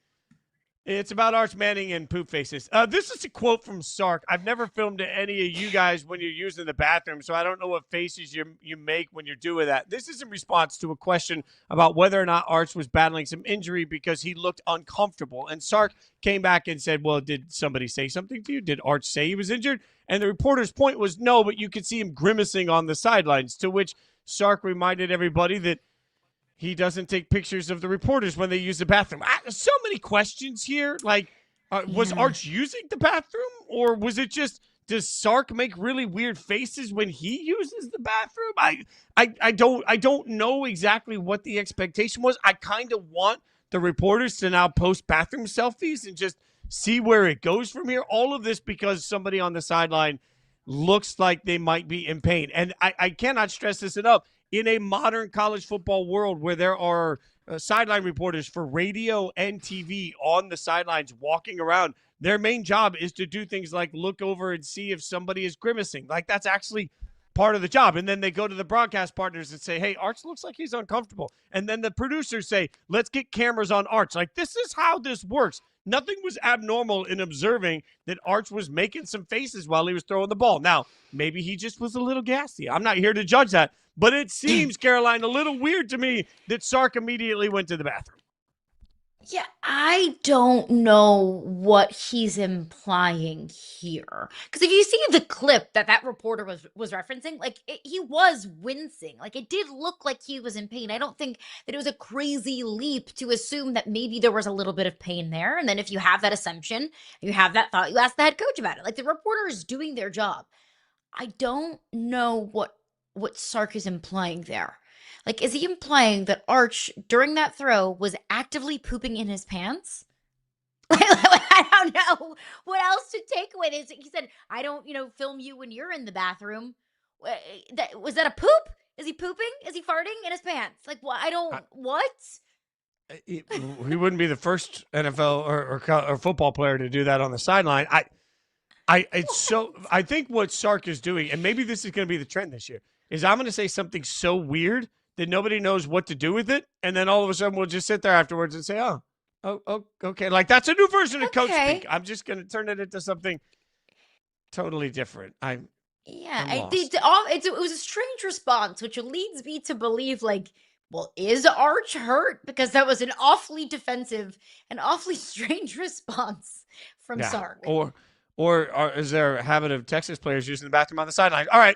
Speaker 1: It's about Arch Manning and poop faces. This is a quote from Sark. I've never filmed any of you guys when you're using the bathroom, so I don't know what faces you make when you're doing that. This is in response to a question about whether or not Arch was battling some injury because he looked uncomfortable. And Sark came back and said, well, did somebody say something to you? Did Arch say he was injured? And the reporter's point was no, but you could see him grimacing on the sidelines, to which Sark reminded everybody that he doesn't take pictures of the reporters when they use the bathroom. So many questions here. Was Arch using the bathroom? Or was it just, does Sark make really weird faces when he uses the bathroom? I don't know exactly what the expectation was. I kind of want the reporters to now post bathroom selfies and just see where it goes from here. All of this because somebody on the sideline looks like they might be in pain. And I cannot stress this enough. In a modern college football world where there are sideline reporters for radio and TV on the sidelines walking around, their main job is to do things like look over and see if somebody is grimacing. That's actually part of the job. And then they go to the broadcast partners and say, hey, Arch looks like he's uncomfortable. And then the producers say, let's get cameras on Arch. This is how this works. Nothing was abnormal in observing that Arch was making some faces while he was throwing the ball. Now, maybe he just was a little gassy. I'm not here to judge that. But it seems, Caroline, a little weird to me that Sark immediately went to the bathroom.
Speaker 2: Yeah, I don't know what he's implying here. Because if you see the clip that reporter was referencing, he was wincing. It did look like he was in pain. I don't think that it was a crazy leap to assume that maybe there was a little bit of pain there. And then if you have that assumption, you have that thought, you ask the head coach about it. The reporter is doing their job. I don't know what Sark is implying there. Is he implying that Arch, during that throw, was actively pooping in his pants? I don't know what else to take away this. He said, I don't, film you when you're in the bathroom. Was that a poop? Is he pooping? Is he farting in his pants? What?
Speaker 1: he wouldn't be the first NFL or football player to do that on the sideline. I think what Sark is doing, and maybe this is going to be the trend this year, is I'm going to say something so weird that nobody knows what to do with it, and then all of a sudden we'll just sit there afterwards and say, oh, okay. Like, that's a new version of coach speak. I'm just going to turn it into something totally different.
Speaker 2: It was a strange response, which leads me to believe, like, well, is Arch hurt? Because that was an awfully defensive and awfully strange response from Sark.
Speaker 1: Or is there a habit of Texas players using the bathroom on the sideline? All right,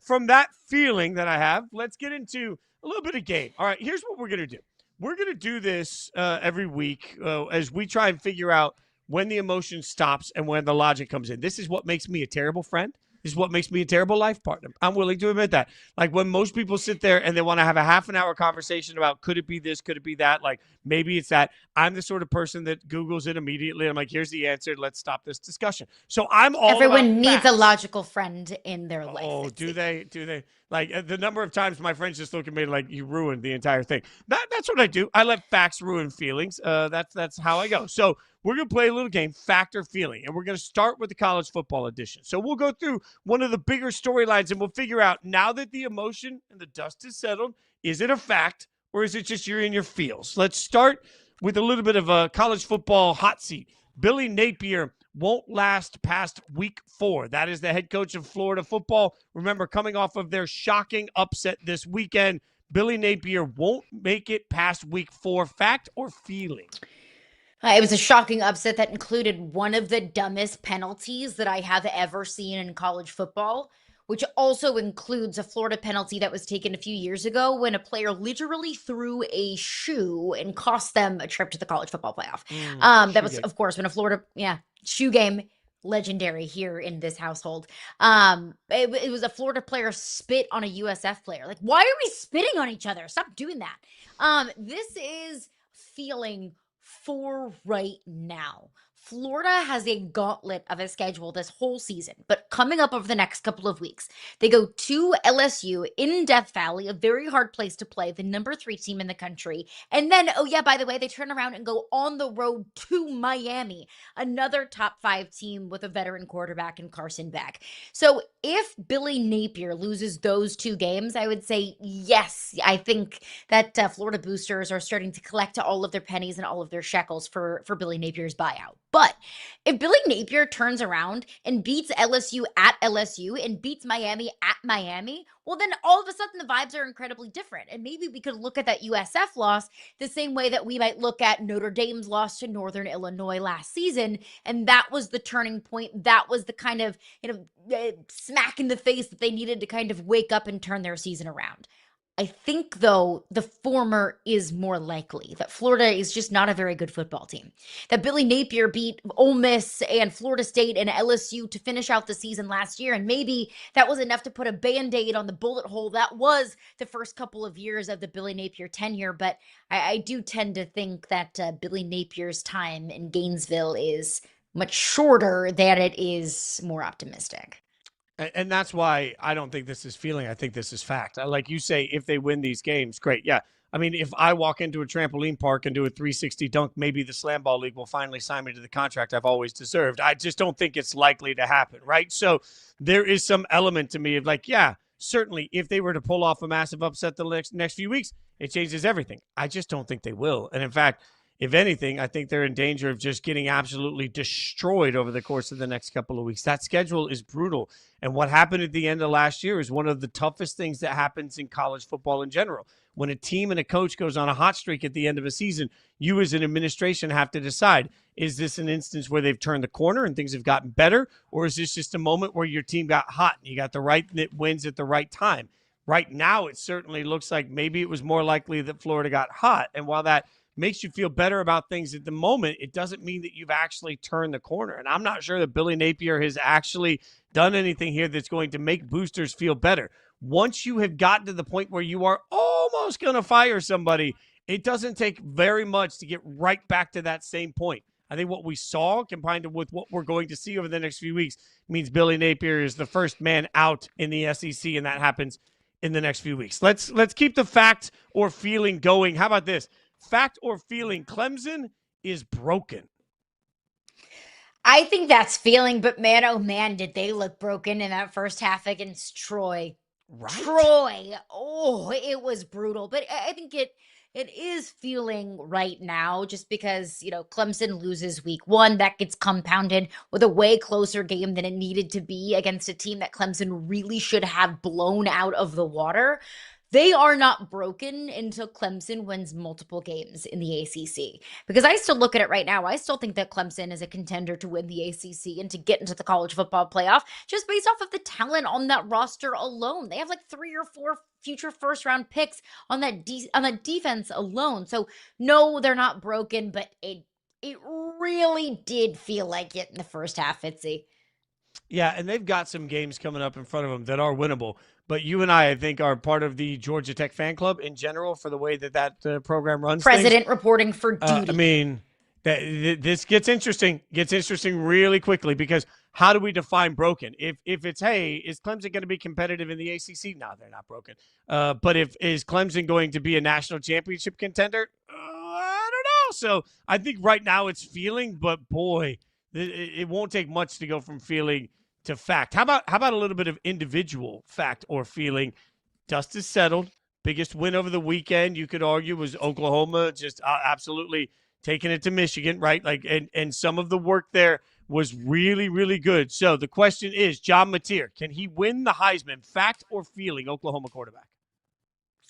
Speaker 1: from that feeling that I have, let's get into a little bit of game. All right, here's what we're going to do. We're going to do this every week as we try and figure out when the emotion stops and when the logic comes in. This is what makes me a terrible friend. This is what makes me a terrible life partner. I'm willing to admit that. Like, when most people sit there and they want to have a half an hour conversation about, could it be this, could it be that? Like, maybe it's that. I'm the sort of person that Googles it immediately. I'm like, here's the answer. Let's stop this discussion. So I'm all
Speaker 2: Everyone needs
Speaker 1: facts.
Speaker 2: a logical friend in their life.
Speaker 1: Oh, do they? Do they? Like, the number of times my friends just look at me like, you ruined the entire thing. That's what I do. I let facts ruin feelings. That's how I go. So we're going to play a little game, fact or feeling, and we're going to start with the college football edition. So we'll go through one of the bigger storylines, and we'll figure out, now that the emotion and the dust is settled, is it a fact or is it just you're in your feels? Let's start with a little bit of a college football hot seat. Billy Napier won't last past week 4. That is the head coach of Florida football. Remember, coming off of their shocking upset this weekend, Billy Napier won't make it past week 4. Fact or feeling?
Speaker 2: It was a shocking upset that included one of the dumbest penalties that I have ever seen in college football, which also includes a Florida penalty that was taken a few years ago when a player literally threw a shoe and cost them a trip to the college football playoff. That was, of course, when a Florida shoe game, legendary here in this household. It was a Florida player spit on a USF player. Like, why are we spitting on each other? Stop doing that. This is feeling for right now. Florida has a gauntlet of a schedule this whole season, but coming up over the next couple of weeks, they go to LSU in Death Valley, a very hard place to play, the number 3 team in the country. And then, by the way, they turn around and go on the road to Miami, another top 5 team with a veteran quarterback in Carson Beck. So if Billy Napier loses those 2 games, I would say, yes, I think that Florida boosters are starting to collect all of their pennies and all of their shekels for Billy Napier's buyout. But if Billy Napier turns around and beats LSU at LSU and beats Miami at Miami, well, then all of a sudden the vibes are incredibly different. And maybe we could look at that USF loss the same way that we might look at Notre Dame's loss to Northern Illinois last season. And that was the turning point. That was the kind of, smack in the face that they needed to kind of wake up and turn their season around. I think, though, the former is more likely, that Florida is just not a very good football team. That Billy Napier beat Ole Miss and Florida State and LSU to finish out the season last year, and maybe that was enough to put a Band-Aid on the bullet hole. That was the first couple of years of the Billy Napier tenure, but I do tend to think that Billy Napier's time in Gainesville is much shorter than it is more optimistic.
Speaker 1: And that's why I don't think this is feeling. I think this is fact. Like you say, if they win these games, great. Yeah. I mean, if I walk into a trampoline park and do a 360 dunk, maybe the Slam Ball League will finally sign me to the contract I've always deserved. I just don't think it's likely to happen, right? So there is some element to me of like, yeah, certainly if they were to pull off a massive upset the next few weeks, it changes everything. I just don't think they will. And in fact, if anything, I think they're in danger of just getting absolutely destroyed over the course of the next couple of weeks. That schedule is brutal. And what happened at the end of last year is one of the toughest things that happens in college football in general. When a team and a coach goes on a hot streak at the end of a season, you as an administration have to decide, is this an instance where they've turned the corner and things have gotten better? Or is this just a moment where your team got hot and you got the right wins at the right time? Right now, it certainly looks like maybe it was more likely that Florida got hot. And while that makes you feel better about things at the moment, it doesn't mean that you've actually turned the corner. And I'm not sure that Billy Napier has actually done anything here that's going to make boosters feel better. Once you have gotten to the point where you are almost going to fire somebody, it doesn't take very much to get right back to that same point. I think what we saw combined with what we're going to see over the next few weeks means Billy Napier is the first man out in the SEC, and that happens in the next few weeks. Let's keep the fact or feeling going. How about this? fact or feeling, Clemson is broken.
Speaker 2: I think that's feeling, but man, oh man, did they look broken in that first half against Troy.
Speaker 1: Right?
Speaker 2: Troy. Oh, it was brutal. But I think it is feeling right now just because, Clemson loses week 1. That gets compounded with a way closer game than it needed to be against a team that Clemson really should have blown out of the water. They are not broken until Clemson wins multiple games in the ACC. Because I still look at it right now. I still think that Clemson is a contender to win the ACC and to get into the college football playoff just based off of the talent on that roster alone. They have like 3 or 4 future first-round picks on that defense alone. So no, they're not broken, but it really did feel like it in the first half, Fitzy.
Speaker 1: Yeah, and they've got some games coming up in front of them that are winnable. But you and I think, are part of the Georgia Tech fan club in general for the way that program runs.
Speaker 2: President reporting for duty.
Speaker 1: This gets interesting. Gets interesting really quickly because how do we define broken? If it's, hey, is Clemson going to be competitive in the ACC? No, they're not broken. But is Clemson going to be a national championship contender? I don't know. So I think right now it's feeling, but boy, it won't take much to go from feeling to fact. How about a little bit of individual fact or feeling? Dust is settled. Biggest win over the weekend, you could argue, was Oklahoma just absolutely taking it to Michigan, right? And some of the work there was really, really good. So the question is, John Mateer, can he win the Heisman? Fact or feeling, Oklahoma quarterback?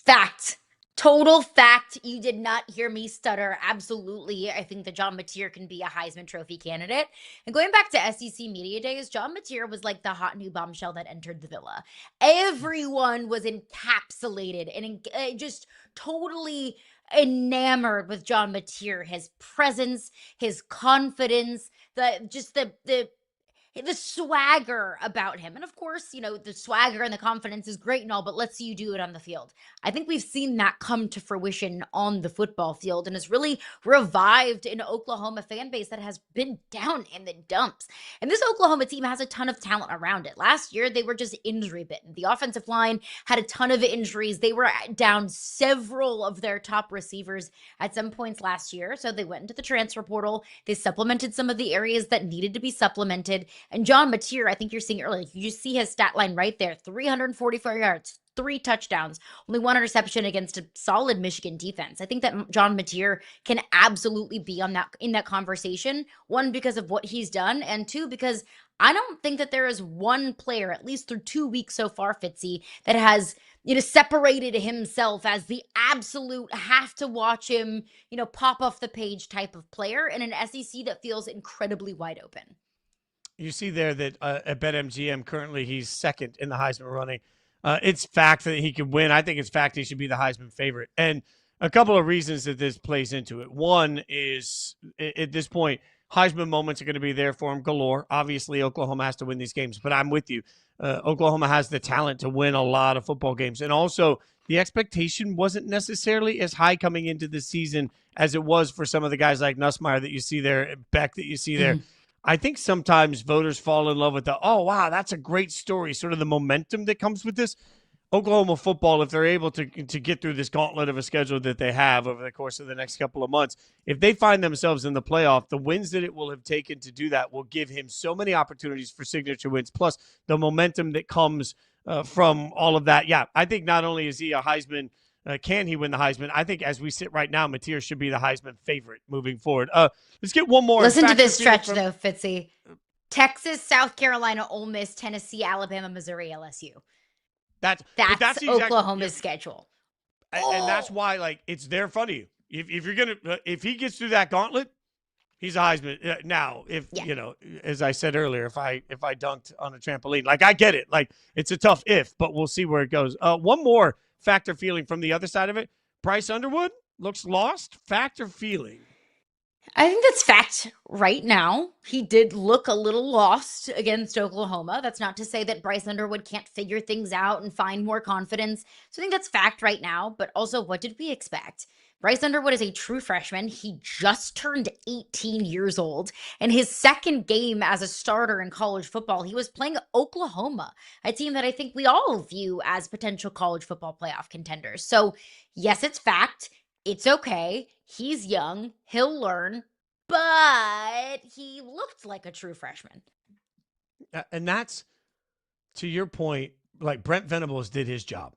Speaker 2: Fact. Total fact. You did not hear me stutter. Absolutely. I think that John Mateer can be a Heisman Trophy candidate. And going back to SEC Media Days, John Mateer was like the hot new bombshell that entered the villa. Everyone was encapsulated and just totally enamored with John Mateer, his presence, his confidence, the swagger about him. And of course, the swagger and the confidence is great and all, but let's see you do it on the field. I think we've seen that come to fruition on the football field and has really revived an Oklahoma fan base that has been down in the dumps. And this Oklahoma team has a ton of talent around it. Last year, they were just injury bitten. The offensive line had a ton of injuries. They were down several of their top receivers at some points last year. So they went into the transfer portal. They supplemented some of the areas that needed to be supplemented. And John Mateer, I think you're seeing earlier, you just see his stat line right there, 344 yards, 3 touchdowns, only 1 interception against a solid Michigan defense. I think that John Mateer can absolutely be in that conversation. 1, because of what he's done, and 2, because I don't think that there is one player, at least through 2 weeks so far, Fitzy, that has separated himself as the absolute have to watch him, pop off the page type of player in an SEC that feels incredibly wide open.
Speaker 1: You see there that at BetMGM currently he's second in the Heisman running. It's fact that he could win. I think it's fact he should be the Heisman favorite. And a couple of reasons that this plays into it. One is, at this point, Heisman moments are going to be there for him galore. Obviously, Oklahoma has to win these games, but I'm with you. Oklahoma has the talent to win a lot of football games. And also, the expectation wasn't necessarily as high coming into the season as it was for some of the guys like Nussmeier that you see there, Beck that you see there. Mm-hmm. I think sometimes voters fall in love with oh, wow, that's a great story, sort of the momentum that comes with this. Oklahoma football, if they're able to get through this gauntlet of a schedule that they have over the course of the next couple of months, if they find themselves in the playoff, the wins that it will have taken to do that will give him so many opportunities for signature wins, plus the momentum that comes from all of that. Yeah, I think not only is he a Heisman, can he win the Heisman? I think as we sit right now, Mateer should be the Heisman favorite moving forward. Let's get one more.
Speaker 2: Listen to this stretch, though, Fitzy. Texas, South Carolina, Ole Miss, Tennessee, Alabama, Missouri, LSU. That's Oklahoma's schedule.
Speaker 1: And that's why, it's there in front of you. If he gets through that gauntlet, he's a Heisman. Now, as I said earlier, if I dunked on a trampoline, I get it. It's a tough if, but we'll see where it goes. One more factor feeling from the other side of it. Bryce Underwood looks lost. Factor feeling.
Speaker 2: I think that's fact right now. He did look a little lost against Oklahoma. That's not to say that Bryce Underwood can't figure things out and find more confidence. So I think that's fact right now. But also, what did we expect? Bryce Underwood is a true freshman. He just turned 18 years old. And his second game as a starter in college football, he was playing Oklahoma, a team that I think we all view as potential college football playoff contenders. So yes, it's fact. It's okay. He's young. He'll learn. But he looked like a true freshman.
Speaker 1: And that's, to your point, like Brent Venables did his job.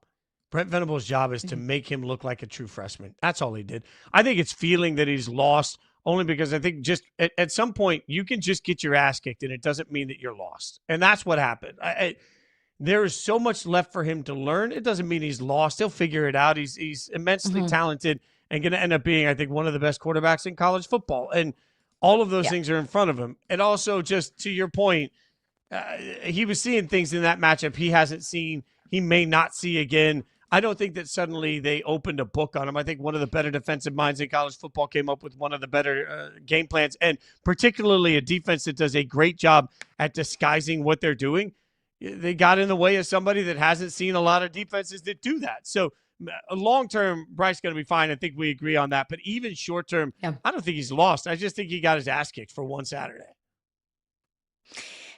Speaker 1: Brent Venables' job is to make him look like a true freshman. That's all he did. I think it's feeling that he's lost, only because I think just at some point you can just get your ass kicked and it doesn't mean that you're lost. And that's what happened. There is so much left for him to learn. It doesn't mean he's lost. He'll figure it out. He's immensely talented and going to end up being, I think, one of the best quarterbacks in college football. And all of those things are in front of him. And also, just to your point, he was seeing things in that matchup he hasn't seen, he may not see again. I don't think that suddenly they opened a book on him. I think one of the better defensive minds in college football came up with one of the better game plans, and particularly a defense that does a great job at disguising what they're doing. They got in the way of somebody that hasn't seen a lot of defenses that do that. So long-term, Bryce is going to be fine. I think we agree on that. But even short-term, I don't think he's lost. I just think he got his ass kicked for one Saturday.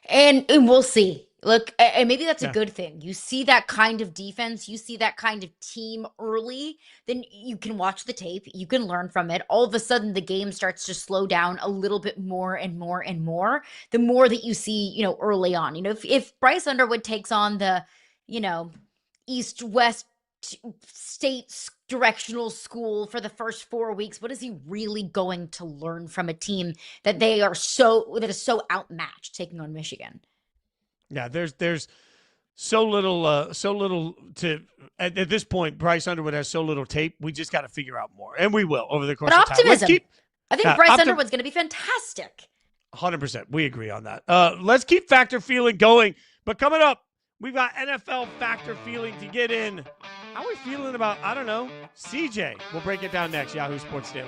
Speaker 2: And we'll see. Look, and maybe that's a good thing. You see that kind of defense, you see that kind of team early, then you can watch the tape, you can learn from it. All of a sudden, the game starts to slow down a little bit more and more and more, the more that you see, early on. If Bryce Underwood takes on the, East-West state directional school for the first 4 weeks, what is he really going to learn from a team that is so outmatched taking on Michigan?
Speaker 1: Yeah, there's so little to at this point. Bryce Underwood has so little tape. We just got to figure out more, and we will over the course of time.
Speaker 2: Optimism. I think Bryce Underwood's going to be fantastic.
Speaker 1: 100%. We agree on that. Let's keep Factor Feeling going. But coming up, we've got NFL Factor Feeling to get in. How are we feeling about, I don't know, CJ? We'll break it down next. Yahoo Sports Daily.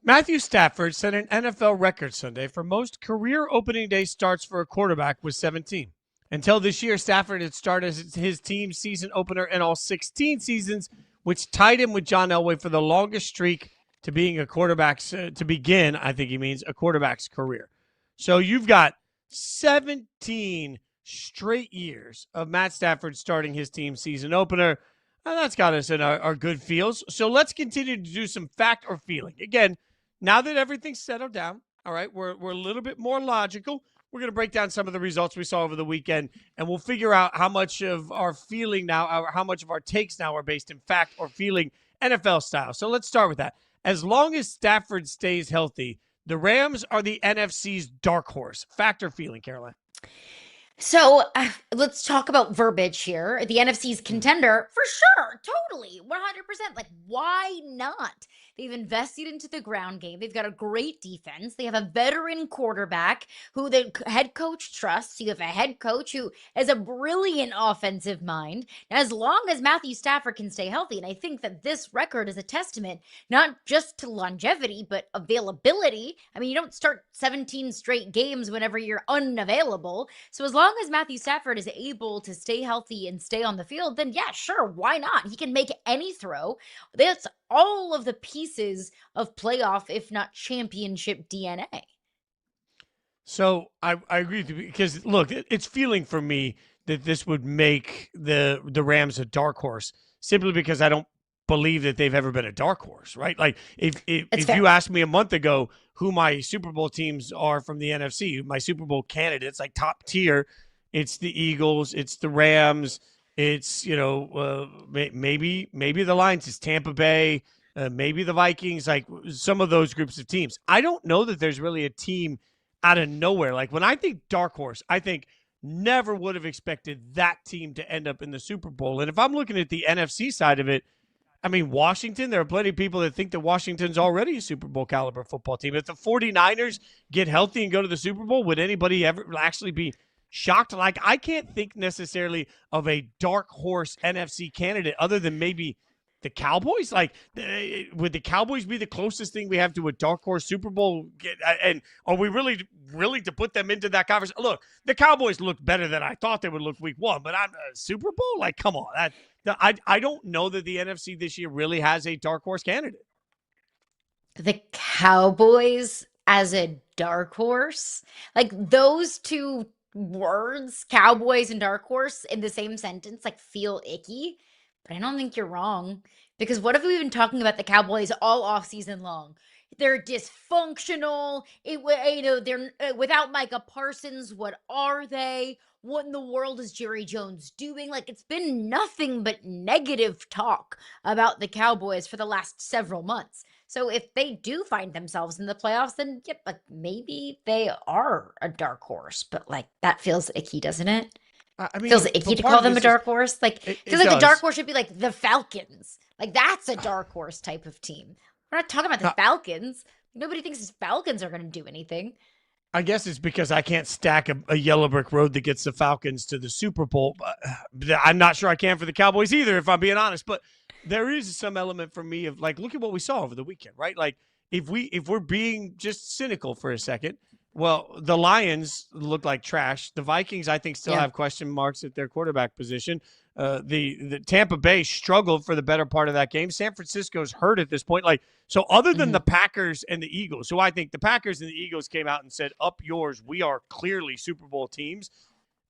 Speaker 1: Matthew Stafford set an NFL record Sunday for most career opening day starts for a quarterback with 17. Until this year, Stafford had started his team's season opener in all 16 seasons, which tied him with John Elway for the longest streak to being a quarterback's, to begin, I think he means, a quarterback's career. So you've got 17 straight years of Matt Stafford starting his team's season opener. And that's got us in our good feels. So let's continue to do some fact or feeling. Again, now that everything's settled down, all right, we're a little bit more logical. We're going to break down some of the results we saw over the weekend, and we'll figure out how much of our feeling now, how much of our takes now are based in fact or feeling NFL style. So let's start with that. As long as Stafford stays healthy, the Rams are the NFC's dark horse. Fact or feeling, Caroline?
Speaker 2: So let's talk about verbiage here. The NFC's contender, for sure, totally, 100%. Like, why not? They've invested into the ground game. They've got a great defense. They have a veteran quarterback who the head coach trusts. You have a head coach who has a brilliant offensive mind. And as long as Matthew Stafford can stay healthy, and I think that this record is a testament not just to longevity, but availability. I mean, you don't start 17 straight games whenever you're unavailable. So as long as Matthew Stafford is able to stay healthy and stay on the field, then yeah, sure, why not? He can make any throw. That's all of the pieces of playoff, if not championship DNA.
Speaker 1: So I agree with you because look, it's feeling for me that this would make the Rams a dark horse simply because I don't believe that they've ever been a dark horse, right? Like if you asked me a month ago who my Super Bowl teams are from the NFC, my Super Bowl candidates, like top tier, it's the Eagles, it's the Rams, it's maybe the Lions, it's Tampa Bay, maybe the Vikings, like some of those groups of teams. I don't know that there's really a team out of nowhere. Like when I think dark horse, I think never would have expected that team to end up in the Super Bowl. And if I'm looking at the NFC side of it, I mean, Washington, there are plenty of people that think that Washington's already a Super Bowl caliber football team. If the 49ers get healthy and go to the Super Bowl, would anybody ever actually be shocked? Like, I can't think necessarily of a dark horse NFC candidate other than maybe the Cowboys. Like, would the Cowboys be the closest thing we have to a dark horse Super Bowl? And are we really to put them into that conversation? Look, the Cowboys looked better than I thought they would look week one, but I'm a Super Bowl? Like, come on. I don't know that the NFC this year really has a dark horse candidate.
Speaker 2: The Cowboys as a dark horse? Like those two words, Cowboys and dark horse, in the same sentence, like feel icky. But I don't think you're wrong. Because what have we been talking about the Cowboys all off season long? They're dysfunctional. They're without Micah Parsons. What are they? What in the world is Jerry Jones doing? Like, it's been nothing but negative talk about the Cowboys for the last several months. So if they do find themselves in the playoffs, then yep, like maybe they are a dark horse. But like that feels icky, doesn't it?
Speaker 1: I mean,
Speaker 2: Feels icky to call them a dark horse. Like, feels like
Speaker 1: does.
Speaker 2: a dark horse should be like the Falcons. Like, that's a dark horse type of team. We're not talking about the Falcons. Nobody thinks the Falcons are going to do anything.
Speaker 1: I guess it's because I can't stack a yellow brick road that gets the Falcons to the Super Bowl. But I'm not sure I can for the Cowboys either, if I'm being honest. But there is some element for me of like, look at what we saw over the weekend, right? Like, if we're being just cynical for a second, well, the Lions look like trash. The Vikings, I think, still have question marks at their quarterback position. The Tampa Bay struggled for the better part of that game. San Francisco's hurt at this point. Like, so other than the Packers and the Eagles, who I think the Packers and the Eagles came out and said, up yours, we are clearly Super Bowl teams.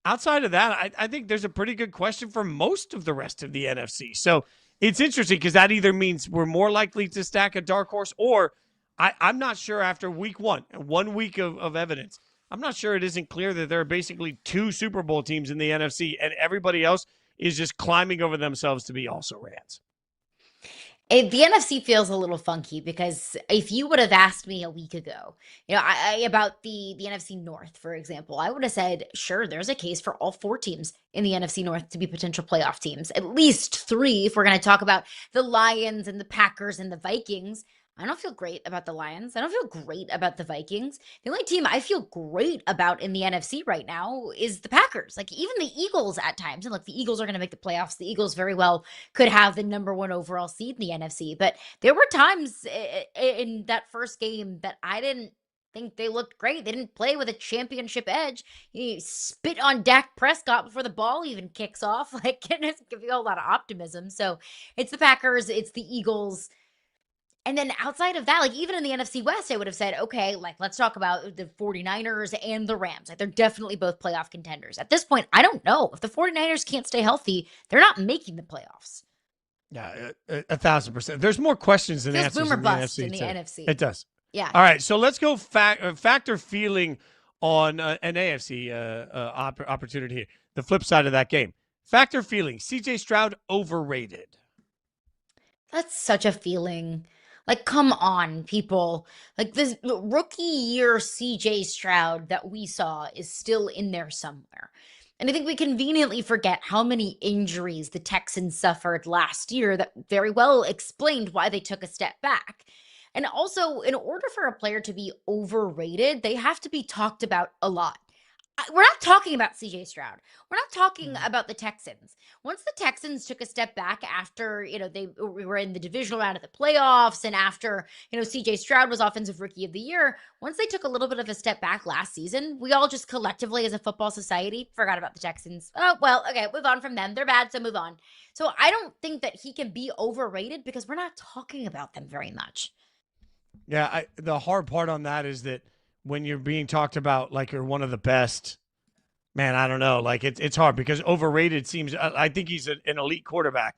Speaker 1: Outside of that, I think there's a pretty good question for most of the rest of the NFC. So it's interesting because that either means we're more likely to stack a dark horse or I'm not sure after week 1 week of evidence, I'm not sure it isn't clear that there are basically two Super Bowl teams in the NFC and everybody else is just climbing over themselves to be also Rams.
Speaker 2: The NFC feels a little funky because if you would have asked me a week ago, about the NFC North, for example, I would have said, sure, there's a case for all four teams in the NFC North to be potential playoff teams, at least three if we're going to talk about the Lions and the Packers and the Vikings. I don't feel great about the Lions. I don't feel great about the Vikings. The only team I feel great about in the NFC right now is the Packers. Like even the Eagles at times. And look, the Eagles are going to make the playoffs. The Eagles very well could have the number 1 overall seed in the NFC. But there were times in that first game that I didn't think they looked great. They didn't play with a championship edge. You spit on Dak Prescott before the ball even kicks off. Like it doesn't give you a lot of optimism. So it's the Packers. It's the Eagles. And then outside of that, like even in the NFC West, I would have said, okay, like let's talk about the 49ers and the Rams. Like they're definitely both playoff contenders. At this point, I don't know. If the 49ers can't stay healthy, they're not making the playoffs.
Speaker 1: Yeah, 1,000%. There's more questions than answers
Speaker 2: boomer
Speaker 1: in the
Speaker 2: bust
Speaker 1: NFC.
Speaker 2: in the NFC.
Speaker 1: It does.
Speaker 2: Yeah.
Speaker 1: All right, so let's go factor feeling on an AFC opportunity here. The flip side of that game. Factor feeling. CJ Stroud overrated.
Speaker 2: That's such a feeling. Like, come on, people. Like, this rookie year CJ Stroud that we saw is still in there somewhere. And I think we conveniently forget how many injuries the Texans suffered last year that very well explained why they took a step back. And also, in order for a player to be overrated, they have to be talked about a lot. We're not talking about CJ Stroud. We're not talking about the Texans. Once the Texans took a step back after, we were in the divisional round of the playoffs and after, CJ Stroud was offensive rookie of the year, once they took a little bit of a step back last season, we all just collectively as a football society forgot about the Texans. Oh, well, okay, move on from them. They're bad, so move on. So I don't think that he can be overrated because we're not talking about them very much.
Speaker 1: Yeah, the hard part on that is that when you're being talked about like you're one of the best, man, I don't know. Like it's hard because overrated seems. I think he's an elite quarterback,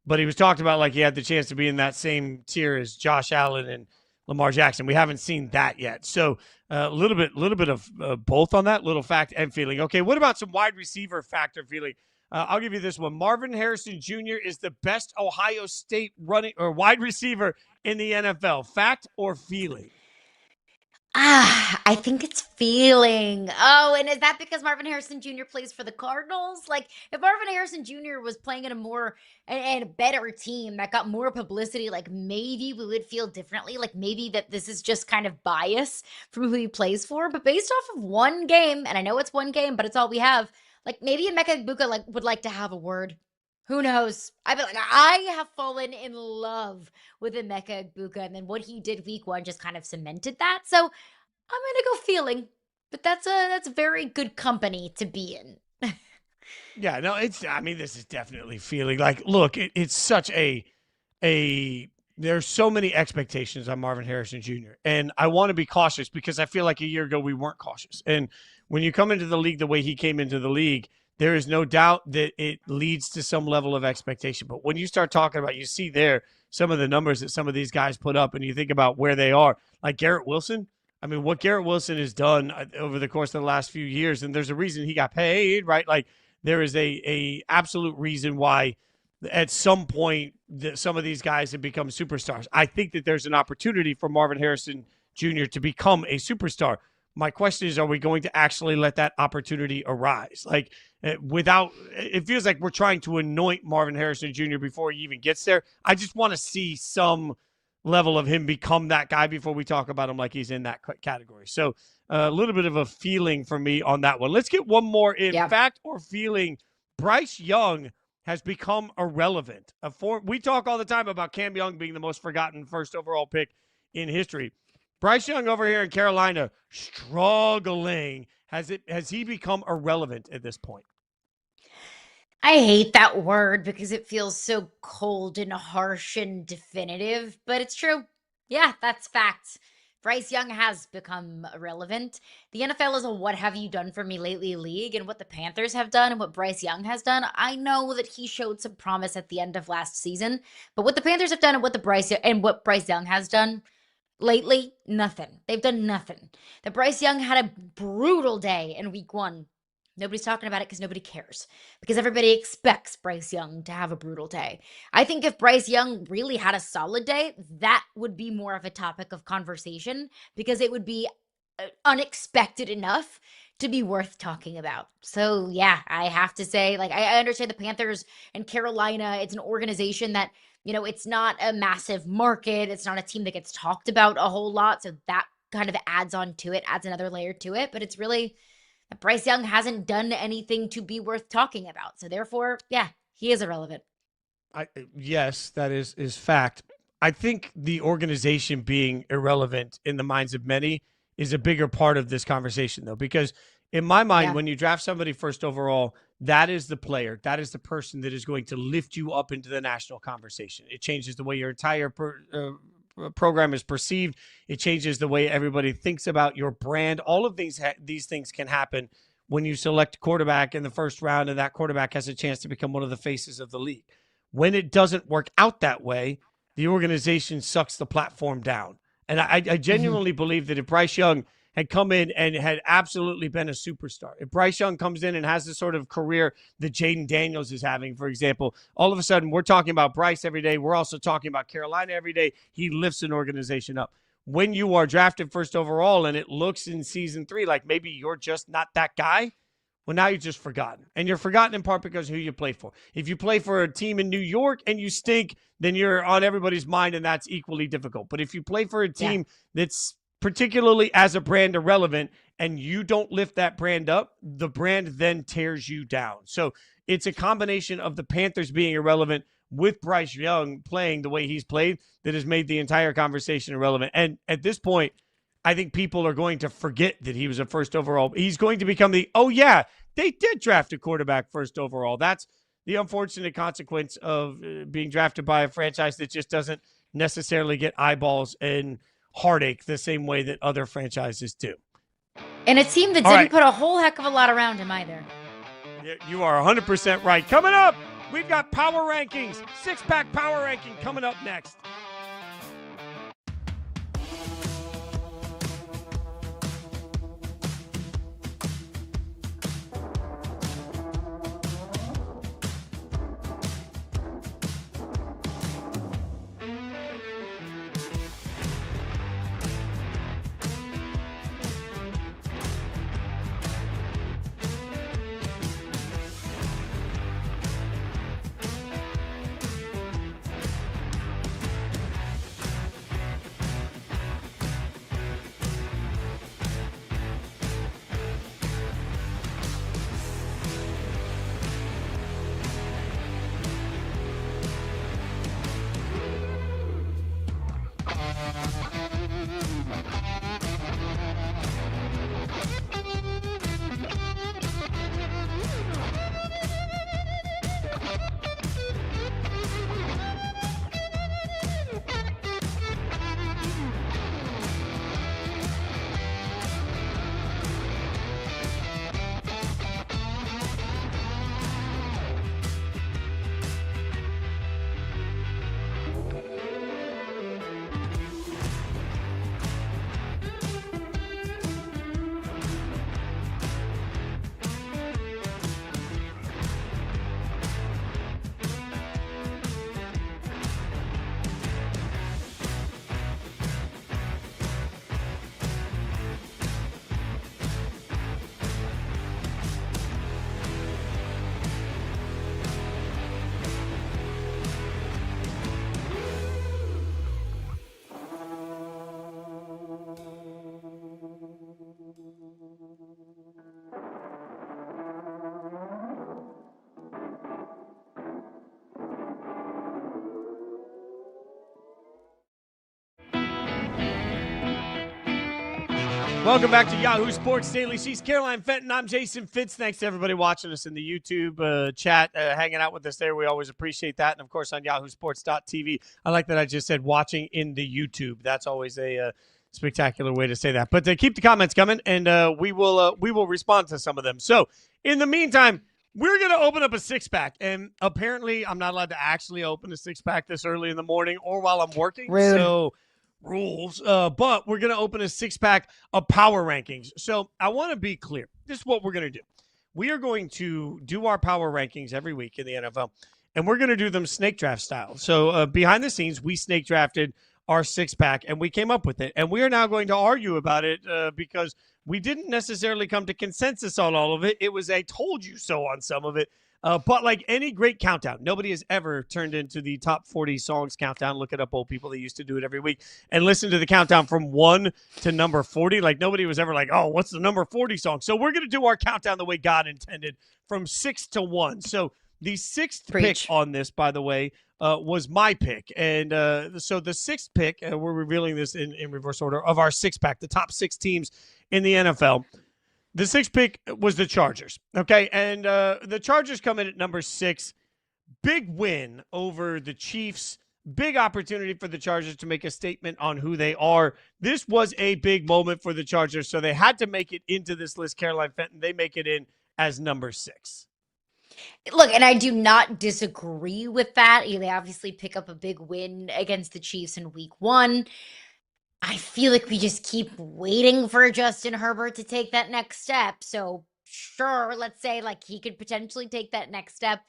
Speaker 1: but he was talked about like he had the chance to be in that same tier as Josh Allen and Lamar Jackson. We haven't seen that yet, so a little bit of both on that, little fact and feeling. Okay, what about some wide receiver factor feeling? I'll give you this one. Marvin Harrison Jr. is the best Ohio State running or wide receiver in the NFL. Fact or feeling?
Speaker 2: I think it's feeling. Oh, and is that because Marvin Harrison Jr. plays for the Cardinals? Like, if Marvin Harrison Jr. was playing in a more and a better team that got more publicity, like maybe we would feel differently. Like maybe that this is just kind of bias from who he plays for. But based off of one game, and I know it's one game, but it's all we have. Like maybe Emeka Egbuka would like to have a word. Who knows? I have fallen in love with Emeka Egbuka, and then what he did week one just kind of cemented that. So I'm gonna go feeling, but that's very good company to be in.
Speaker 1: Yeah, no, this is definitely feeling like, look, it's such there's so many expectations on Marvin Harrison Jr. And I want to be cautious because I feel like a year ago we weren't cautious. And when you come into the league the way he came into the league, there is no doubt that it leads to some level of expectation. But when you start talking about, you see there some of the numbers that some of these guys put up and you think about where they are, like Garrett Wilson. I mean, what Garrett Wilson has done over the course of the last few years, and there's a reason he got paid, right? Like there is a absolute reason why at some point some of these guys have become superstars. I think that there's an opportunity for Marvin Harrison Jr. to become a superstar. My question is, are we going to actually let that opportunity arise? Like it feels like we're trying to anoint Marvin Harrison Jr. before he even gets there. I just want to see some level of him become that guy before we talk about him like he's in that category. So a little bit of a feeling for me on that one. Let's get one more in. Fact or feeling, Bryce Young has become irrelevant. We talk all the time about Cam Young being the most forgotten first overall pick in history. Bryce Young over here in Carolina struggling. Has he become irrelevant at this point?
Speaker 2: I hate that word because it feels so cold and harsh and definitive, but it's true. Yeah, that's fact. Bryce Young has become irrelevant. The NFL is a what have you done for me lately league, and what the Panthers have done and what Bryce Young has done. I know that he showed some promise at the end of last season, but what the Panthers have done and what Bryce Young has done lately, nothing. They've done nothing. The Bryce Young had a brutal day in week one. Nobody's talking about it because nobody cares. Because everybody expects Bryce Young to have a brutal day. I think if Bryce Young really had a solid day, that would be more of a topic of conversation because it would be unexpected enough to be worth talking about. So yeah, I have to say, like, I understand the Panthers and Carolina. It's an organization that, it's not a massive market. It's not a team that gets talked about a whole lot. So that kind of adds on to it, adds another layer to it. But it's really... Bryce Young hasn't done anything to be worth talking about. So therefore, yeah, he is irrelevant.
Speaker 1: Yes, that is fact. I think the organization being irrelevant in the minds of many is a bigger part of this conversation, though, because in my mind, when you draft somebody first overall, that is the player. That is the person that is going to lift you up into the national conversation. It changes the way your entire program is perceived. It changes the way everybody thinks about your brand. All of these things can happen when you select a quarterback in the first round and that quarterback has a chance to become one of the faces of the league. When it doesn't work out that way, the organization sucks the platform down. And I genuinely believe that if Bryce Young had come in and had absolutely been a superstar. If Bryce Young comes in and has the sort of career that Jaden Daniels is having, for example, all of a sudden we're talking about Bryce every day. We're also talking about Carolina every day. He lifts an organization up. When you are drafted first overall and it looks in season 3 like maybe you're just not that guy, well, now you're just forgotten. And you're forgotten in part because of who you play for. If you play for a team in New York and you stink, then you're on everybody's mind, and that's equally difficult. But if you play for a team that's particularly as a brand irrelevant and you don't lift that brand up, the brand then tears you down. So it's a combination of the Panthers being irrelevant with Bryce Young playing the way he's played that has made the entire conversation irrelevant. And at this point, I think people are going to forget that he was a first overall. He's going to become they did draft a quarterback first overall. That's the unfortunate consequence of being drafted by a franchise that just doesn't necessarily get eyeballs and heartache the same way that other franchises do.
Speaker 2: And a team that didn't put a whole heck of a lot around him either.
Speaker 1: You are 100% right. Coming up, we've got power rankings, six-pack power ranking coming up next. Welcome back to Yahoo Sports Daily. She's Caroline Fenton. I'm Jason Fitz. Thanks to everybody watching us in the YouTube chat, hanging out with us there. We always appreciate that. And, of course, on yahoosports.tv. I like that I just said watching in the YouTube. That's always a spectacular way to say that. But keep the comments coming, and we will respond to some of them. So, in the meantime, we're going to open up a six-pack. And apparently I'm not allowed to actually open a six-pack this early in the morning or while I'm working.
Speaker 2: Rude.
Speaker 1: So rules, but we're going to open a six-pack of power rankings. So I want to be clear. This is what we're going to do. We are going to do our power rankings every week in the NFL, and we're going to do them snake draft style. So behind the scenes, we snake drafted our six-pack, and we came up with it. And we are now going to argue about it because we didn't necessarily come to consensus on all of it. It was a told you so on some of it. But like any great countdown, nobody has ever turned into the top 40 songs countdown. Look it up, old people. They used to do it every week and listen to the countdown from 1 to number 40. Like nobody was ever like, oh, what's the number 40 song? So we're going to do our countdown the way God intended from 6 to 1. So the sixth pick on this, by the way, was my pick. And so the sixth pick, we're revealing this in reverse order, of our six-pack, the top 6 teams in the NFL. The sixth pick was the Chargers, okay? And the Chargers come in at number 6. Big win over the Chiefs. Big opportunity for the Chargers to make a statement on who they are. This was a big moment for the Chargers, so they had to make it into this list. Caroline Fenton, they make it in as number 6.
Speaker 2: Look, and I do not disagree with that. They obviously pick up a big win against the Chiefs in week 1. I feel like we just keep waiting for Justin Herbert to take that next step. So sure, let's say like he could potentially take that next step.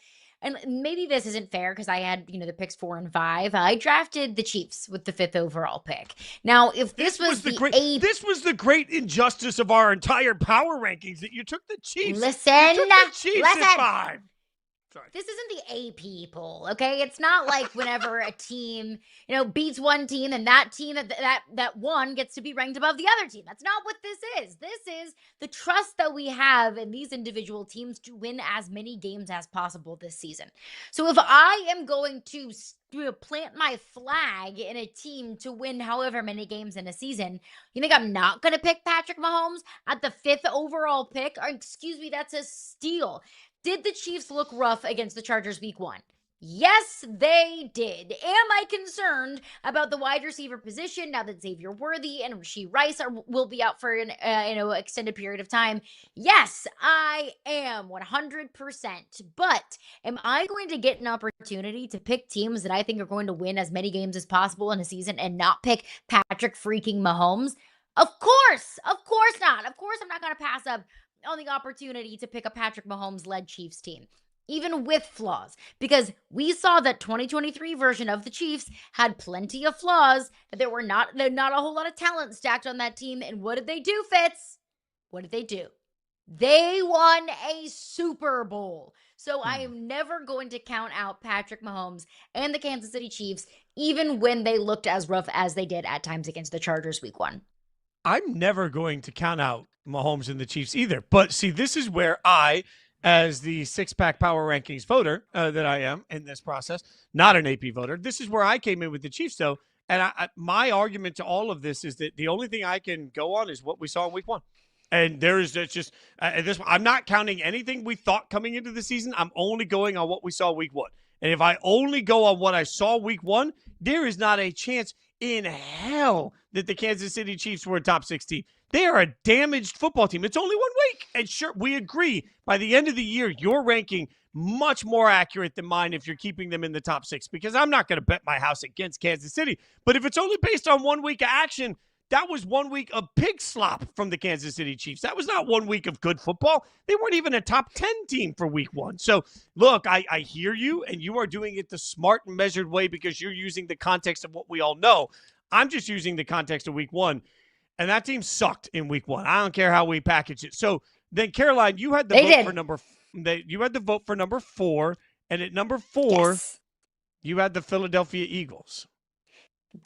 Speaker 2: And maybe this isn't fair because I had, the picks 4 and 5. I drafted the Chiefs with the 5th overall pick. Now, if this was the
Speaker 1: this was the great injustice of our entire power rankings that you took the Chiefs.
Speaker 2: Listen,
Speaker 1: you took the Chiefs at 5. Sorry.
Speaker 2: This isn't the AP poll, okay? It's not like whenever a team, beats one team and that team that won gets to be ranked above the other team. That's not what this is. This is the trust that we have in these individual teams to win as many games as possible this season. So if I am going to plant my flag in a team to win however many games in a season, you think I'm not going to pick Patrick Mahomes at the 5th overall pick? Or, excuse me, that's a steal. Did the Chiefs look rough against the Chargers week 1? Yes, they did. Am I concerned about the wide receiver position now that Xavier Worthy and Rashee Rice will be out for an extended period of time? Yes, I am 100%. But am I going to get an opportunity to pick teams that I think are going to win as many games as possible in a season and not pick Patrick freaking Mahomes? Of course not. Of course I'm not going to pass up on the opportunity to pick a Patrick Mahomes-led Chiefs team, even with flaws, because we saw that 2023 version of the Chiefs had plenty of flaws, that there were not a whole lot of talent stacked on that team. And what did they do, Fitz? What did they do? They won a Super Bowl. So I am never going to count out Patrick Mahomes and the Kansas City Chiefs, even when they looked as rough as they did at times against the Chargers week 1.
Speaker 1: I'm never going to count out Mahomes and the Chiefs either. But see, this is where I, as the six-pack power rankings voter that I am in this process, not an AP voter, this is where I came in with the Chiefs, though. And my argument to all of this is that the only thing I can go on is what we saw in week 1. And there is just this. I'm not counting anything we thought coming into the season. I'm only going on what we saw week 1. And if I only go on what I saw week 1, there is not a chance in hell that the Kansas City Chiefs were a top 6 team. They are a damaged football team. It's only 1 week. And sure, we agree, by the end of the year, your ranking much more accurate than mine if you're keeping them in the top 6, because I'm not going to bet my house against Kansas City. But if it's only based on 1 week of action, that was 1 week of pig slop from the Kansas City Chiefs. That was not 1 week of good football. They weren't even a top 10 team for week 1. So, look, I hear you, and you are doing it the smart and measured way because you're using the context of what we all know. I'm just using the context of week 1, and that team sucked in week 1. I don't care how we package it. So then, Caroline, you had the vote for number 4, and at number 4, yes, you had the Philadelphia Eagles.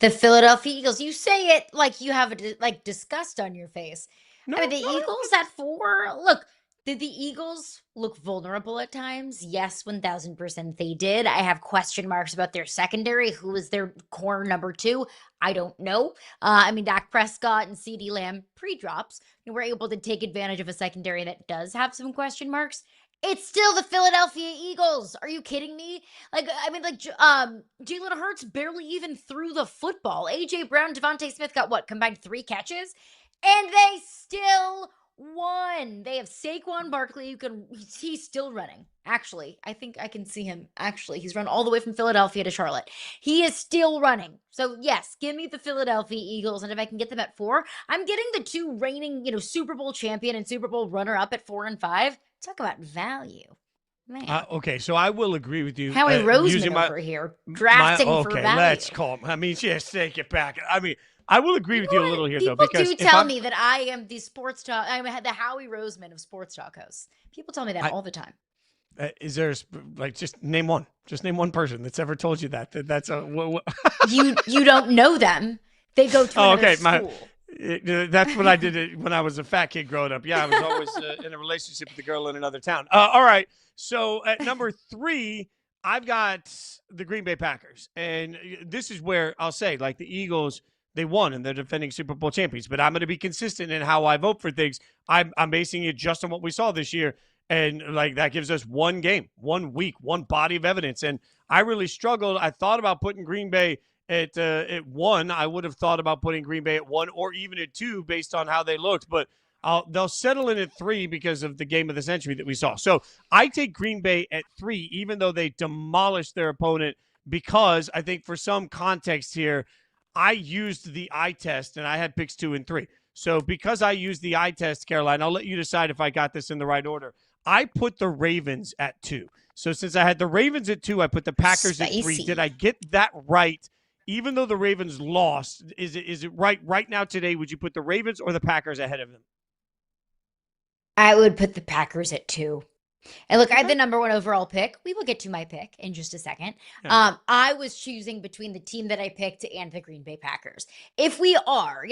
Speaker 2: The Philadelphia Eagles. You say it like you have disgust on your face.
Speaker 1: No,
Speaker 2: the Eagles at 4. Look, did the Eagles look vulnerable at times? Yes, 1,000% they did. I have question marks about their secondary. Who is their core number 2? I don't know. Dak Prescott and CeeDee Lamb pre-drops were able to take advantage of a secondary that does have some question marks. It's still the Philadelphia Eagles. Are you kidding me? Jalen Hurts barely even threw the football. A.J. Brown, Devontae Smith got combined 3 catches? And they still won. They have Saquon Barkley. He's still running. Actually, I think I can see him. Actually, he's run all the way from Philadelphia to Charlotte. He is still running. So yes, give me the Philadelphia Eagles. And if I can get them at 4, I'm getting the 2 reigning, Super Bowl champion and Super Bowl runner up at 4 and 5. Talk about value. Man.
Speaker 1: Okay, so I will agree with you.
Speaker 2: Howie Roseman over here, drafting for value.
Speaker 1: Let's call him. Just take it back. I will agree with you a little here, though.
Speaker 2: People do tell me that I am the sports talk. I'm the Howie Roseman of sports talk hosts. People tell me that all the time.
Speaker 1: Is there just name one? Just name one person that's ever told you that. That's a.
Speaker 2: You don't know them. They go to another school.
Speaker 1: That's what I did when I was a fat kid growing up. Yeah, I was always in a relationship with a girl in another town. All right. So at number 3, I've got the Green Bay Packers. And this is where I'll say, the Eagles, they won and they're defending Super Bowl champions. But I'm going to be consistent in how I vote for things. I'm basing it just on what we saw this year. And that gives us 1 game, 1 week, 1 body of evidence. And I really struggled. I thought about putting Green Bay at 1. I would have thought about putting Green Bay at 1 or even at 2 based on how they looked. But they'll settle in at 3 because of the game of the century that we saw. So I take Green Bay at 3, even though they demolished their opponent, because I think for some context here, I used the eye test, and I had picks 2 and 3. So because I used the eye test, Caroline, I'll let you decide if I got this in the right order. I put the Ravens at 2. So since I had the Ravens at 2, I put the Packers at 3. Did I get that right? Even though the Ravens lost, is it right now today? Would you put the Ravens or the Packers ahead of them?
Speaker 2: I would put the Packers at 2. And look, I had the number 1 overall pick. We will get to my pick in just a second.
Speaker 1: Yeah.
Speaker 2: I was choosing between the team that I picked and the Green Bay Packers. If we are,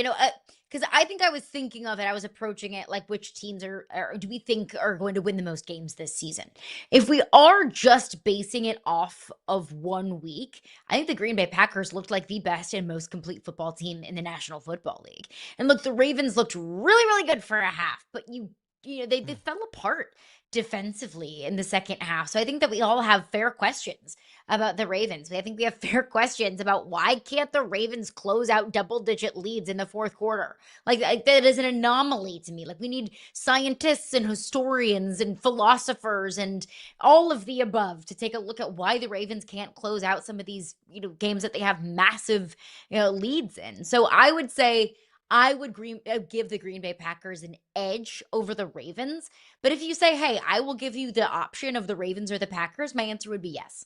Speaker 2: because I think I was thinking of it, I was approaching it like which teams do we think are going to win the most games this season? If we are just basing it off of 1 week, I think the Green Bay Packers looked like the best and most complete football team in the National Football League. And look, the Ravens looked really, really good for a half, but they fell apart defensively in the second half. So I think that we all have fair questions about the Ravens. I think we have fair questions about why can't the Ravens close out double-digit leads in the fourth quarter? Like that is an anomaly to me. Like we need scientists and historians and philosophers and all of the above to take a look at why the Ravens can't close out some of these, games that they have massive, leads in. So I would say I would give the Green Bay Packers an edge over the Ravens. But if you say, hey, I will give you the option of the Ravens or the Packers, my answer would be yes.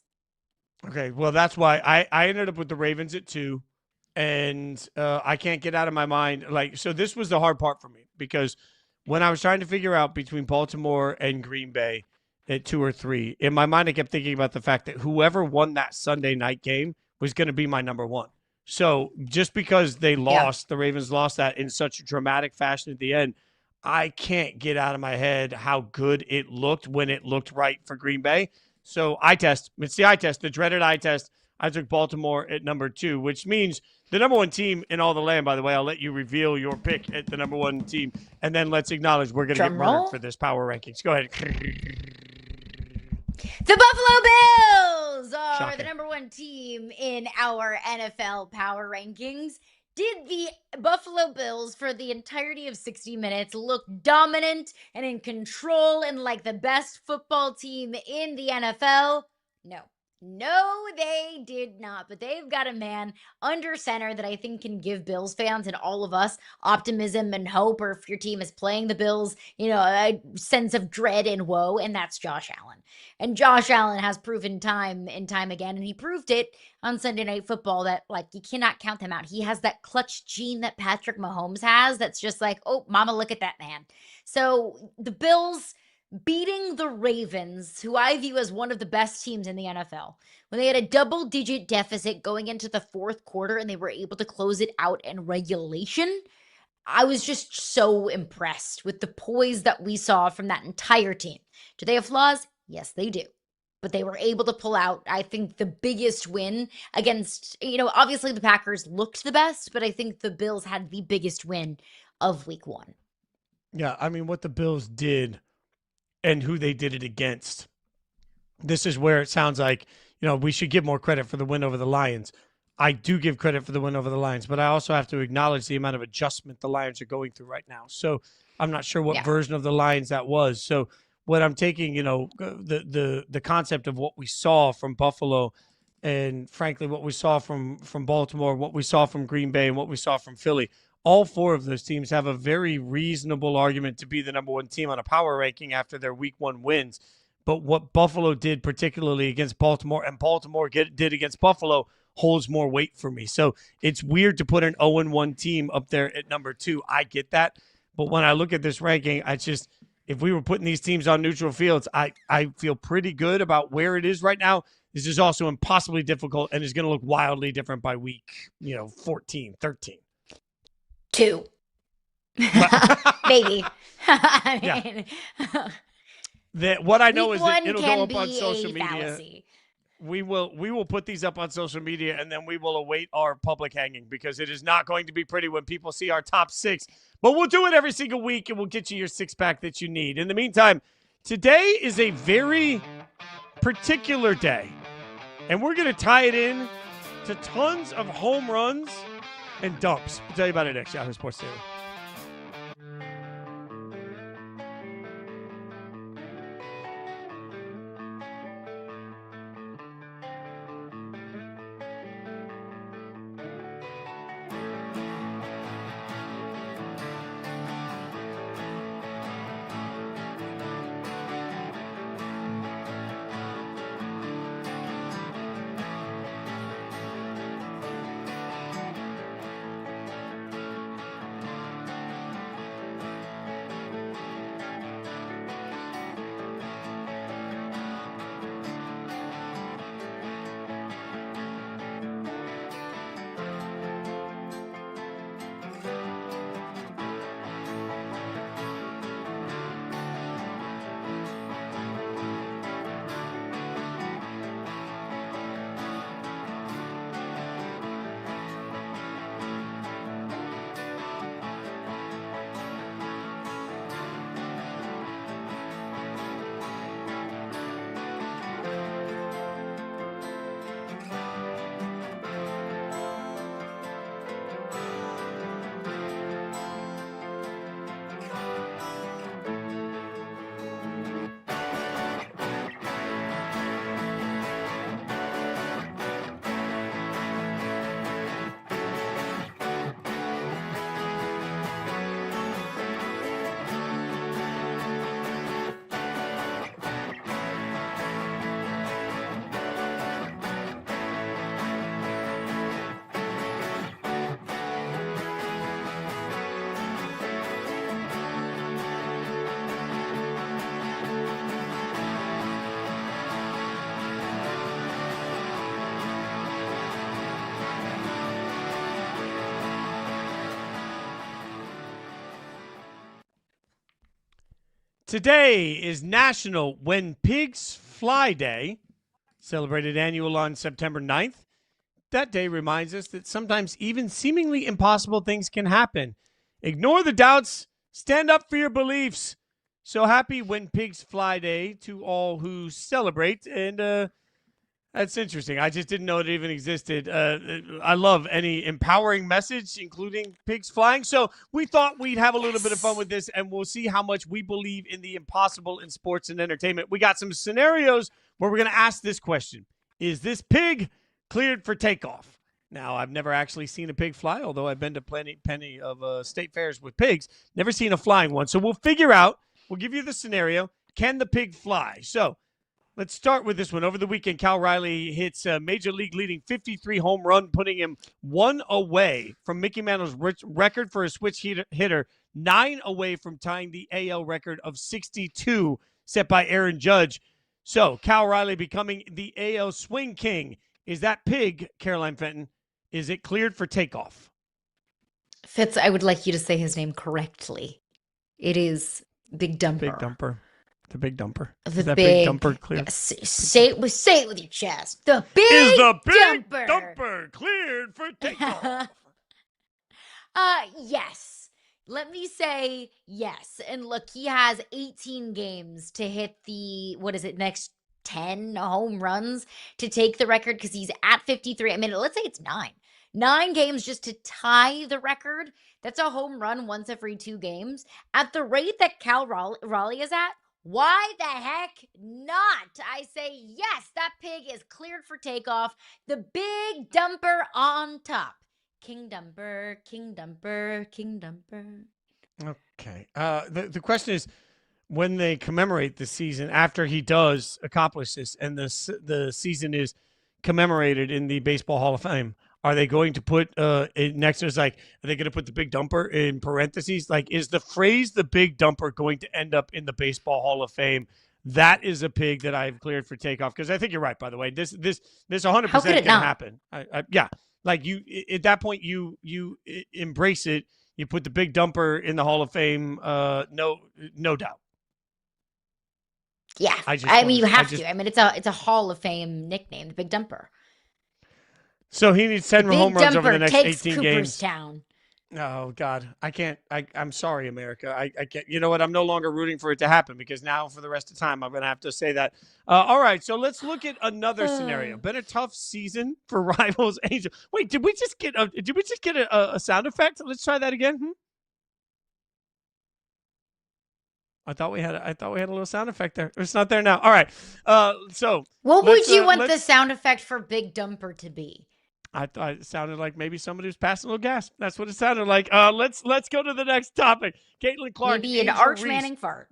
Speaker 1: Okay, well, that's why I ended up with the Ravens at 2, and I can't get out of my mind. So this was the hard part for me because when I was trying to figure out between Baltimore and Green Bay at 2 or 3, in my mind I kept thinking about the fact that whoever won that Sunday night game was going to be my number 1. So just because they lost, the Ravens lost that in such a dramatic fashion at the end, I can't get out of my head how good it looked when it looked right for Green Bay. So eye test. It's the eye test, the dreaded eye test. I took Baltimore at number 2, which means the number 1 team in all the land, by the way. I'll let you reveal your pick at the number 1 team, and then let's acknowledge we're going to get murdered for this power rankings. Go ahead.
Speaker 2: The Buffalo Bills are
Speaker 1: Shocking.
Speaker 2: the number 1 team in our NFL power rankings. Did the Buffalo Bills for the entirety of 60 minutes look dominant and in control and like the best football team in the NFL? No. No, they did not. But they've got a man under center that I think can give Bills fans and all of us optimism and hope, or if your team is playing the Bills, a sense of dread and woe, and that's Josh Allen. And Josh Allen has proven time and time again, and he proved it on Sunday Night Football that, you cannot count him out. He has that clutch gene that Patrick Mahomes has that's just like, oh, mama, look at that man. So the Bills beating the Ravens, who I view as one of the best teams in the NFL, when they had a double-digit deficit going into the fourth quarter and they were able to close it out in regulation, I was just so impressed with the poise that we saw from that entire team. Do they have flaws? Yes, they do. But they were able to pull out, I think, the biggest win against, obviously the Packers looked the best, but I think the Bills had the biggest win of week 1.
Speaker 1: Yeah, I mean, what the Bills did and who they did it against. This is where it sounds like, we should give more credit for the win over the Lions. I do give credit for the win over the Lions, but I also have to acknowledge the amount of adjustment the Lions are going through right now. So I'm not sure what version of the Lions that was. So what I'm taking, the concept of what we saw from Buffalo and frankly, what we saw from Baltimore, what we saw from Green Bay, and what we saw from Philly, all 4 of those teams have a very reasonable argument to be the number 1 team on a power ranking after their week 1 wins. But what Buffalo did, particularly against Baltimore, and Baltimore did against Buffalo, holds more weight for me. So it's weird to put an 0-1 team up there at number 2. I get that. But when I look at this ranking, if we were putting these teams on neutral fields, I feel pretty good about where it is right now. This is also impossibly difficult and is going to look wildly different by week, 14, 13.
Speaker 2: 2. Maybe.
Speaker 1: What I know
Speaker 2: week
Speaker 1: is that
Speaker 2: 1
Speaker 1: it'll
Speaker 2: can
Speaker 1: go up
Speaker 2: be
Speaker 1: on social
Speaker 2: a
Speaker 1: media.
Speaker 2: fallacy.
Speaker 1: We will put these up on social media, and then we will await our public hanging because it is not going to be pretty when people see our top 6. But we'll do it every single week, and we'll get you your 6-pack that you need. In the meantime, today is a very particular day, and we're going to tie it in to tons of home runs and dumps. We'll tell you about it next. Yahoo Sports Daily. Today is National When Pigs Fly Day, celebrated annual on September 9th. That day reminds us that sometimes even seemingly impossible things can happen. Ignore the doubts. Stand up for your beliefs. So happy When Pigs Fly Day to all who celebrate. And that's interesting. I just didn't know it even existed. I love any empowering message, including pigs flying. So we thought we'd have a little bit of fun with this, and we'll see how much we believe in the impossible in sports and entertainment. We got some scenarios where we're going to ask this question. Is this pig cleared for takeoff? Now, I've never actually seen a pig fly, although I've been to plenty of state fairs with pigs. Never seen a flying one. So we'll figure out. We'll give you the scenario. Can the pig fly? So let's start with this one. Over the weekend, Cal Riley hits a Major League leading 53 home run, putting him 1 away from Mickey Mantle's record for a switch hitter, 9 away from tying the AL record of 62 set by Aaron Judge. So Cal Riley becoming the AL swing king. Is that pig, Caroline Fenton, is it cleared for takeoff?
Speaker 2: Fitz, I would like you to say his name correctly. It is Big Dumper.
Speaker 1: Big Dumper. The Big Dumper.
Speaker 2: The
Speaker 1: Is that
Speaker 2: big
Speaker 1: Dumper cleared?
Speaker 2: Say it with your chest. The Big
Speaker 1: Is the Big
Speaker 2: Dumper.
Speaker 1: Dumper cleared for takeoff?
Speaker 2: Yes. Let me say yes. And look, he has 18 games to hit the, next 10 home runs to take the record because he's at 53. I mean, let's say it's 9. 9 games just to tie the record. That's a home run once every 2 games. At the rate that Cal Raleigh is at, why the heck not? I say yes, that pig is cleared for takeoff. The Big Dumper on top. King Dumper, King Dumper, King Dumper.
Speaker 1: Okay. The question is, when they commemorate the season after he does accomplish this, and the season is commemorated in the Baseball Hall of Fame, are they going to put it next to us? Like, are they going to put the Big Dumper in parentheses? Like, is the phrase "the Big Dumper" going to end up in the Baseball Hall of Fame? That is a pig that I've cleared for takeoff, because I think you're right. By the way, this 100% can happen. Yeah, like you at that point you embrace it. You put the Big Dumper in the Hall of Fame. No doubt.
Speaker 2: Yeah, I mean, you have to. I mean, it's a Hall of Fame nickname, the Big Dumper.
Speaker 1: So he needs 10 home runs over the next 18 games.
Speaker 2: Cooperstown.
Speaker 1: Oh, God. I can't. I'm sorry, America. I can't. You know what? I'm no longer rooting for it to happen, because now for the rest of the time, I'm going to have to say that. All right. So let's look at another scenario. Been a tough season for rivals. Angel. Wait, did we just get a sound effect? Let's try that again. I thought we had a little sound effect there. It's not there now. All right. So
Speaker 2: what would you want the sound effect for Big Dumper to be?
Speaker 1: I thought it sounded like maybe somebody was passing a little gas. That's what it sounded like. Let's go to the next topic. Caitlin Clark.
Speaker 2: Maybe an Arch Manning fart.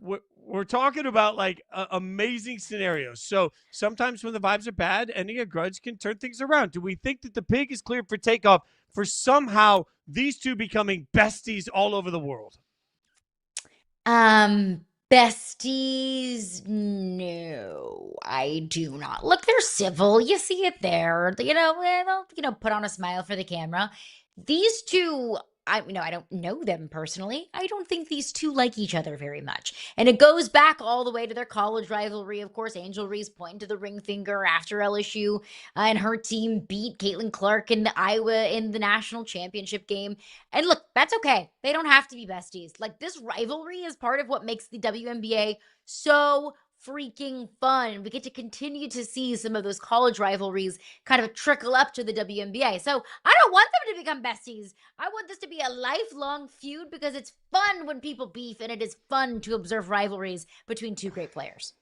Speaker 1: We're talking about like amazing scenarios. So sometimes when the vibes are bad, ending a grudge can turn things around. Do we think that the pig is cleared for takeoff for somehow these two becoming besties all over the world?
Speaker 2: Besties, no, I do not. Look, they're civil. You see it there. They'll put on a smile for the camera. These two, I don't know them personally. I don't think these two like each other very much. And it goes back all the way to their college rivalry. Of course, Angel Reese pointing to the ring finger after LSU and her team beat Caitlin Clark in Iowa in the national championship game. And look, that's okay. They don't have to be besties. Like, this rivalry is part of what makes the WNBA so freaking fun. We get to continue to see some of those college rivalries kind of trickle up to the WNBA. So I don't want them to become besties. I want this to be a lifelong feud, because it's fun when people beef, and it is fun to observe rivalries between two great players.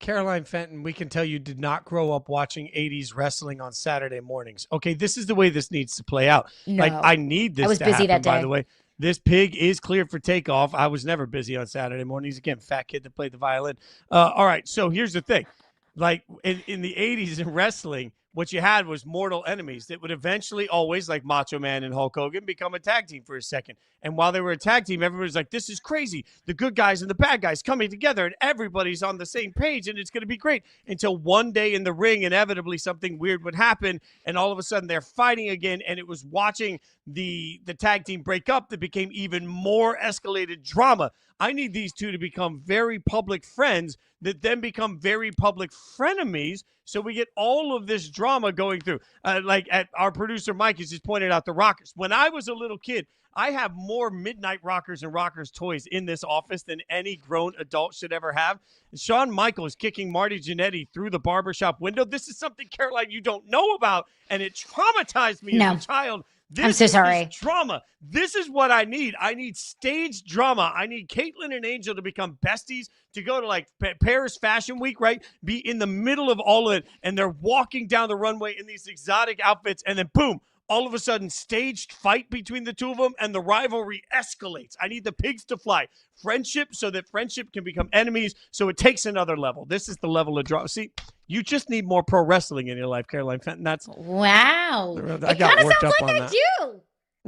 Speaker 1: Caroline Fenton, we can tell you did not grow up watching 80s wrestling on Saturday mornings. Okay, this is the way this needs to play out.
Speaker 2: No.
Speaker 1: Like, I need this
Speaker 2: I was
Speaker 1: to
Speaker 2: busy
Speaker 1: happen,
Speaker 2: that day.
Speaker 1: by the way. This pig is cleared for takeoff. I was never busy on Saturday mornings. Again, fat kid that played the violin. All right, so here's the thing. Like, in the 80s in wrestling, what you had was mortal enemies that would eventually always, like Macho Man and Hulk Hogan, become a tag team for a second. And while they were a tag team, everybody's like, this is crazy. The good guys and the bad guys coming together, and everybody's on the same page, and it's going to be great. Until one day in the ring, inevitably something weird would happen, and all of a sudden they're fighting again, and it was watching the tag team break up that became even more escalated drama. I need these two to become very public friends that then become very public frenemies, so we get all of this drama going through. Like our producer Mike has just pointed out the Rockers. When I was a little kid, I have more Midnight Rockers and Rockers toys in this office than any grown adult should ever have. Shawn Michaels kicking Marty Jannetty through the barbershop window. This is something, Caroline, you don't know about, and it traumatized me as a child.
Speaker 2: I'm so sorry.
Speaker 1: This drama. This is what I need. I need stage drama. I need Caitlyn and Angel to become besties, to go to like Paris Fashion Week, right? Be in the middle of all of it, and they're walking down the runway in these exotic outfits, and then boom, all of a sudden, staged fight between the two of them, and the rivalry escalates. I need the pigs to fly. Friendship, so that friendship can become enemies, so it takes another level. This is the level of drama. See, you just need more pro wrestling in your life, Caroline Fenton. That's
Speaker 2: wow.
Speaker 1: I got worked up on that.
Speaker 2: Do.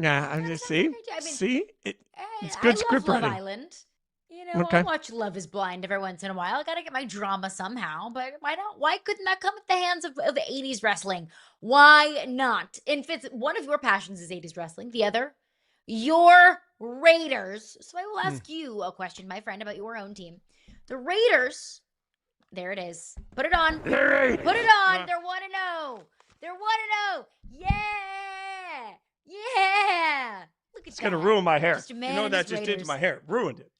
Speaker 1: Yeah, I'm just see, it's good script
Speaker 2: Love
Speaker 1: writing.
Speaker 2: Island. You know, I'll watch Love is Blind every once in a while. I got to get my drama somehow, but why not? Why couldn't that come at the hands of 80s wrestling? Why not? And Fitz, one of your passions is 80s wrestling. The other, your Raiders. So I will ask you a question, my friend, about your own team. The Raiders, there it is. Put it on. Put it on. They're 1-0. They're 1-0. Yeah. Yeah. Look at
Speaker 1: It's going to ruin my hair.
Speaker 2: Just a
Speaker 1: You
Speaker 2: man
Speaker 1: know
Speaker 2: and
Speaker 1: what that
Speaker 2: his
Speaker 1: just did to
Speaker 2: Raiders.
Speaker 1: my hair? Ruined it.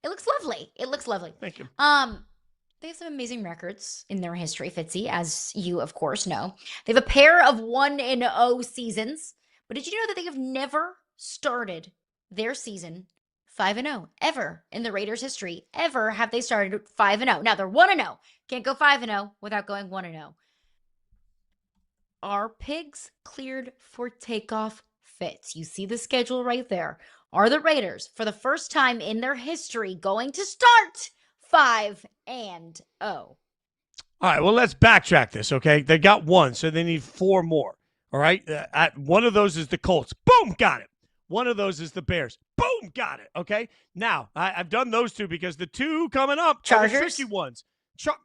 Speaker 2: It looks lovely. It looks lovely.
Speaker 1: Thank you.
Speaker 2: They have some amazing records in their history, Fitzy, as you, of course, know. They have a pair of 1-0 seasons. But did you know that they have never started their season 5-0 ever in the Raiders' history? Ever have they started 5-0. Now, they're 1-0. Can't go 5-0 without going 1-0. Are pigs cleared for takeoff, Fitz? You see the schedule right there. Are the Raiders, for the first time in their history, going to start 5-0?
Speaker 1: All right, well, let's backtrack this, okay? They got one, so they need four more, all right? One of those is the Colts. Boom, got it. One of those is the Bears. Boom, got it, okay? Now, I've done those two because the two coming up are the tricky ones.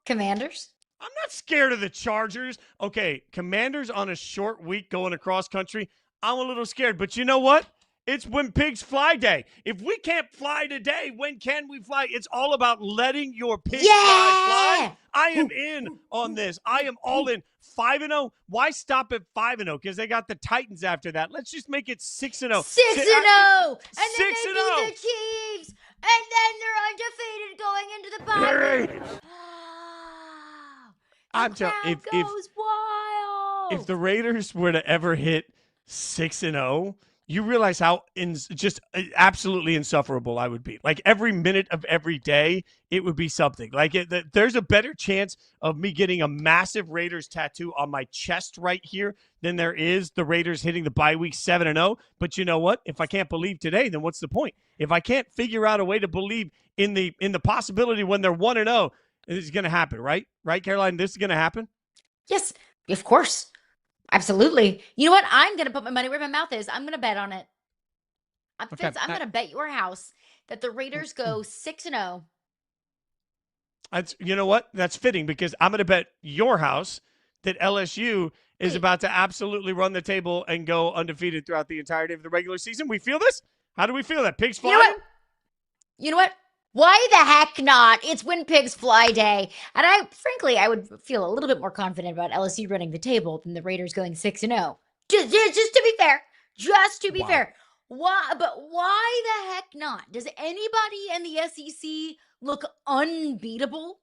Speaker 2: Commanders?
Speaker 1: I'm not scared of the Chargers. Okay, Commanders on a short week going across country, I'm a little scared, but you know what? It's when pigs fly day. If we can't fly today, when can we fly? It's all about letting your pigs fly. I am in on this. I am all in. 5-0. Why stop at 5-0? Because they got the Titans after that. Let's just make it 6-0.
Speaker 2: 6-0. And then
Speaker 1: 6-0.
Speaker 2: they beat the Chiefs. And then they're undefeated going into the bye week.
Speaker 1: I'm telling you,
Speaker 2: goes wild.
Speaker 1: If the Raiders were to ever hit 6-0, you realize how just absolutely insufferable I would be. Like every minute of every day, it would be something. Like there's a better chance of me getting a massive Raiders tattoo on my chest right here than there is the Raiders hitting the bye week 7-0. But you know what? If I can't believe today, then what's the point? If I can't figure out a way to believe in the possibility when they're 1-0, it's going to happen, right? Right, Caroline? This is going to happen?
Speaker 2: Yes, of course. Absolutely. You know what? I'm going to put my money where my mouth is. I'm going to bet on it. Fitz, I'm going to bet your house that the Raiders go 6-0.
Speaker 1: You know what? That's fitting because I'm going to bet your house that LSU is about to absolutely run the table and go undefeated throughout the entirety of the regular season. We feel this? How do we feel that? Pigs flying?
Speaker 2: You know what? Why the heck not? It's When Pigs Fly Day. And frankly, I would feel a little bit more confident about LSU running the table than the Raiders going 6-0. Just to be fair. Just to be fair. Why? But why the heck not? Does anybody in the SEC look unbeatable?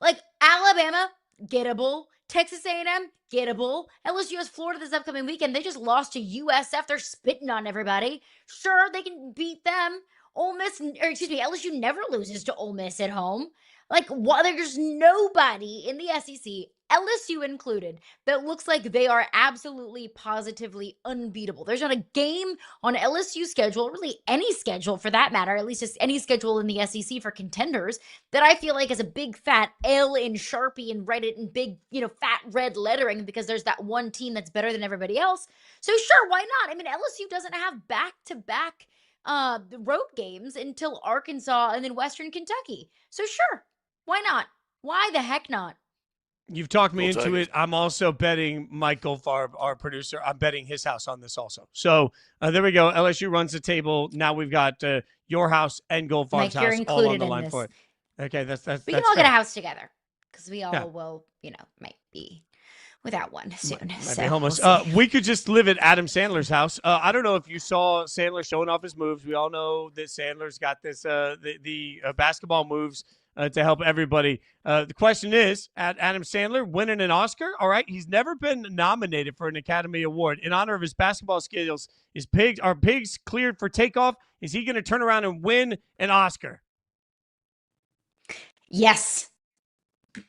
Speaker 2: Like Alabama, gettable. Texas A&M, gettable. LSU has Florida this upcoming weekend. They just lost to USF. They're spitting on everybody. Sure, they can beat them. LSU never loses to Ole Miss at home. Like, there's nobody in the SEC, LSU included, that looks like they are absolutely, positively unbeatable. There's not a game on LSU schedule, really any schedule for that matter, at least just any schedule in the SEC for contenders, that I feel like is a big fat L in Sharpie and write it in big, fat red lettering because there's that one team that's better than everybody else. So sure, why not? I mean, LSU doesn't have back-to-back road games until Arkansas and then Western Kentucky. So sure, why not? Why the heck not?
Speaker 1: You've talked me into it. I'm also betting Mike Goldfarb, our producer. I'm betting his house on this also. So there we go. LSU runs the table. Now we've got your house and Goldfarb's house all on the line for it. Okay, that's
Speaker 2: we can all
Speaker 1: fair.
Speaker 2: get a house together because we all will, might be without one soon.
Speaker 1: Might be homeless. We could just live at Adam Sandler's house. I don't know if you saw Sandler showing off his moves. We all know that Sandler's got this the basketball moves to help everybody. The question is, at Adam Sandler winning an Oscar, all right, he's never been nominated for an Academy Award. In honor of his basketball skills, are pigs cleared for takeoff? Is he going to turn around and win an Oscar?
Speaker 2: Yes.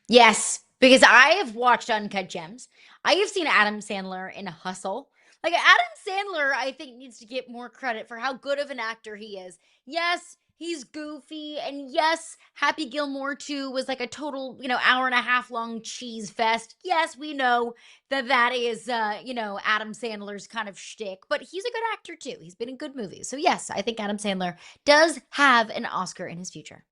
Speaker 2: Yes. Because I have watched Uncut Gems. I have seen Adam Sandler in Hustle. Like, Adam Sandler, I think, needs to get more credit for how good of an actor he is. Yes, he's goofy. And yes, Happy Gilmore 2 was like a total, hour and a half long cheese fest. Yes, we know that is, Adam Sandler's kind of shtick. But he's a good actor, too. He's been in good movies. So, yes, I think Adam Sandler does have an Oscar in his future.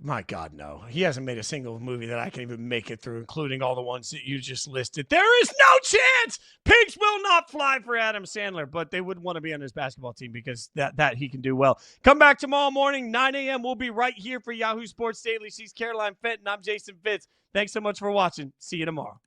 Speaker 1: My God, no. He hasn't made a single movie that I can even make it through, including all the ones that you just listed. There is no chance pigs will not fly for Adam Sandler, but they would want to be on his basketball team because that he can do well. Come back tomorrow morning, 9 a.m. We'll be right here for Yahoo Sports Daily. She's Caroline Fenton. I'm Jason Fitz. Thanks so much for watching. See you tomorrow.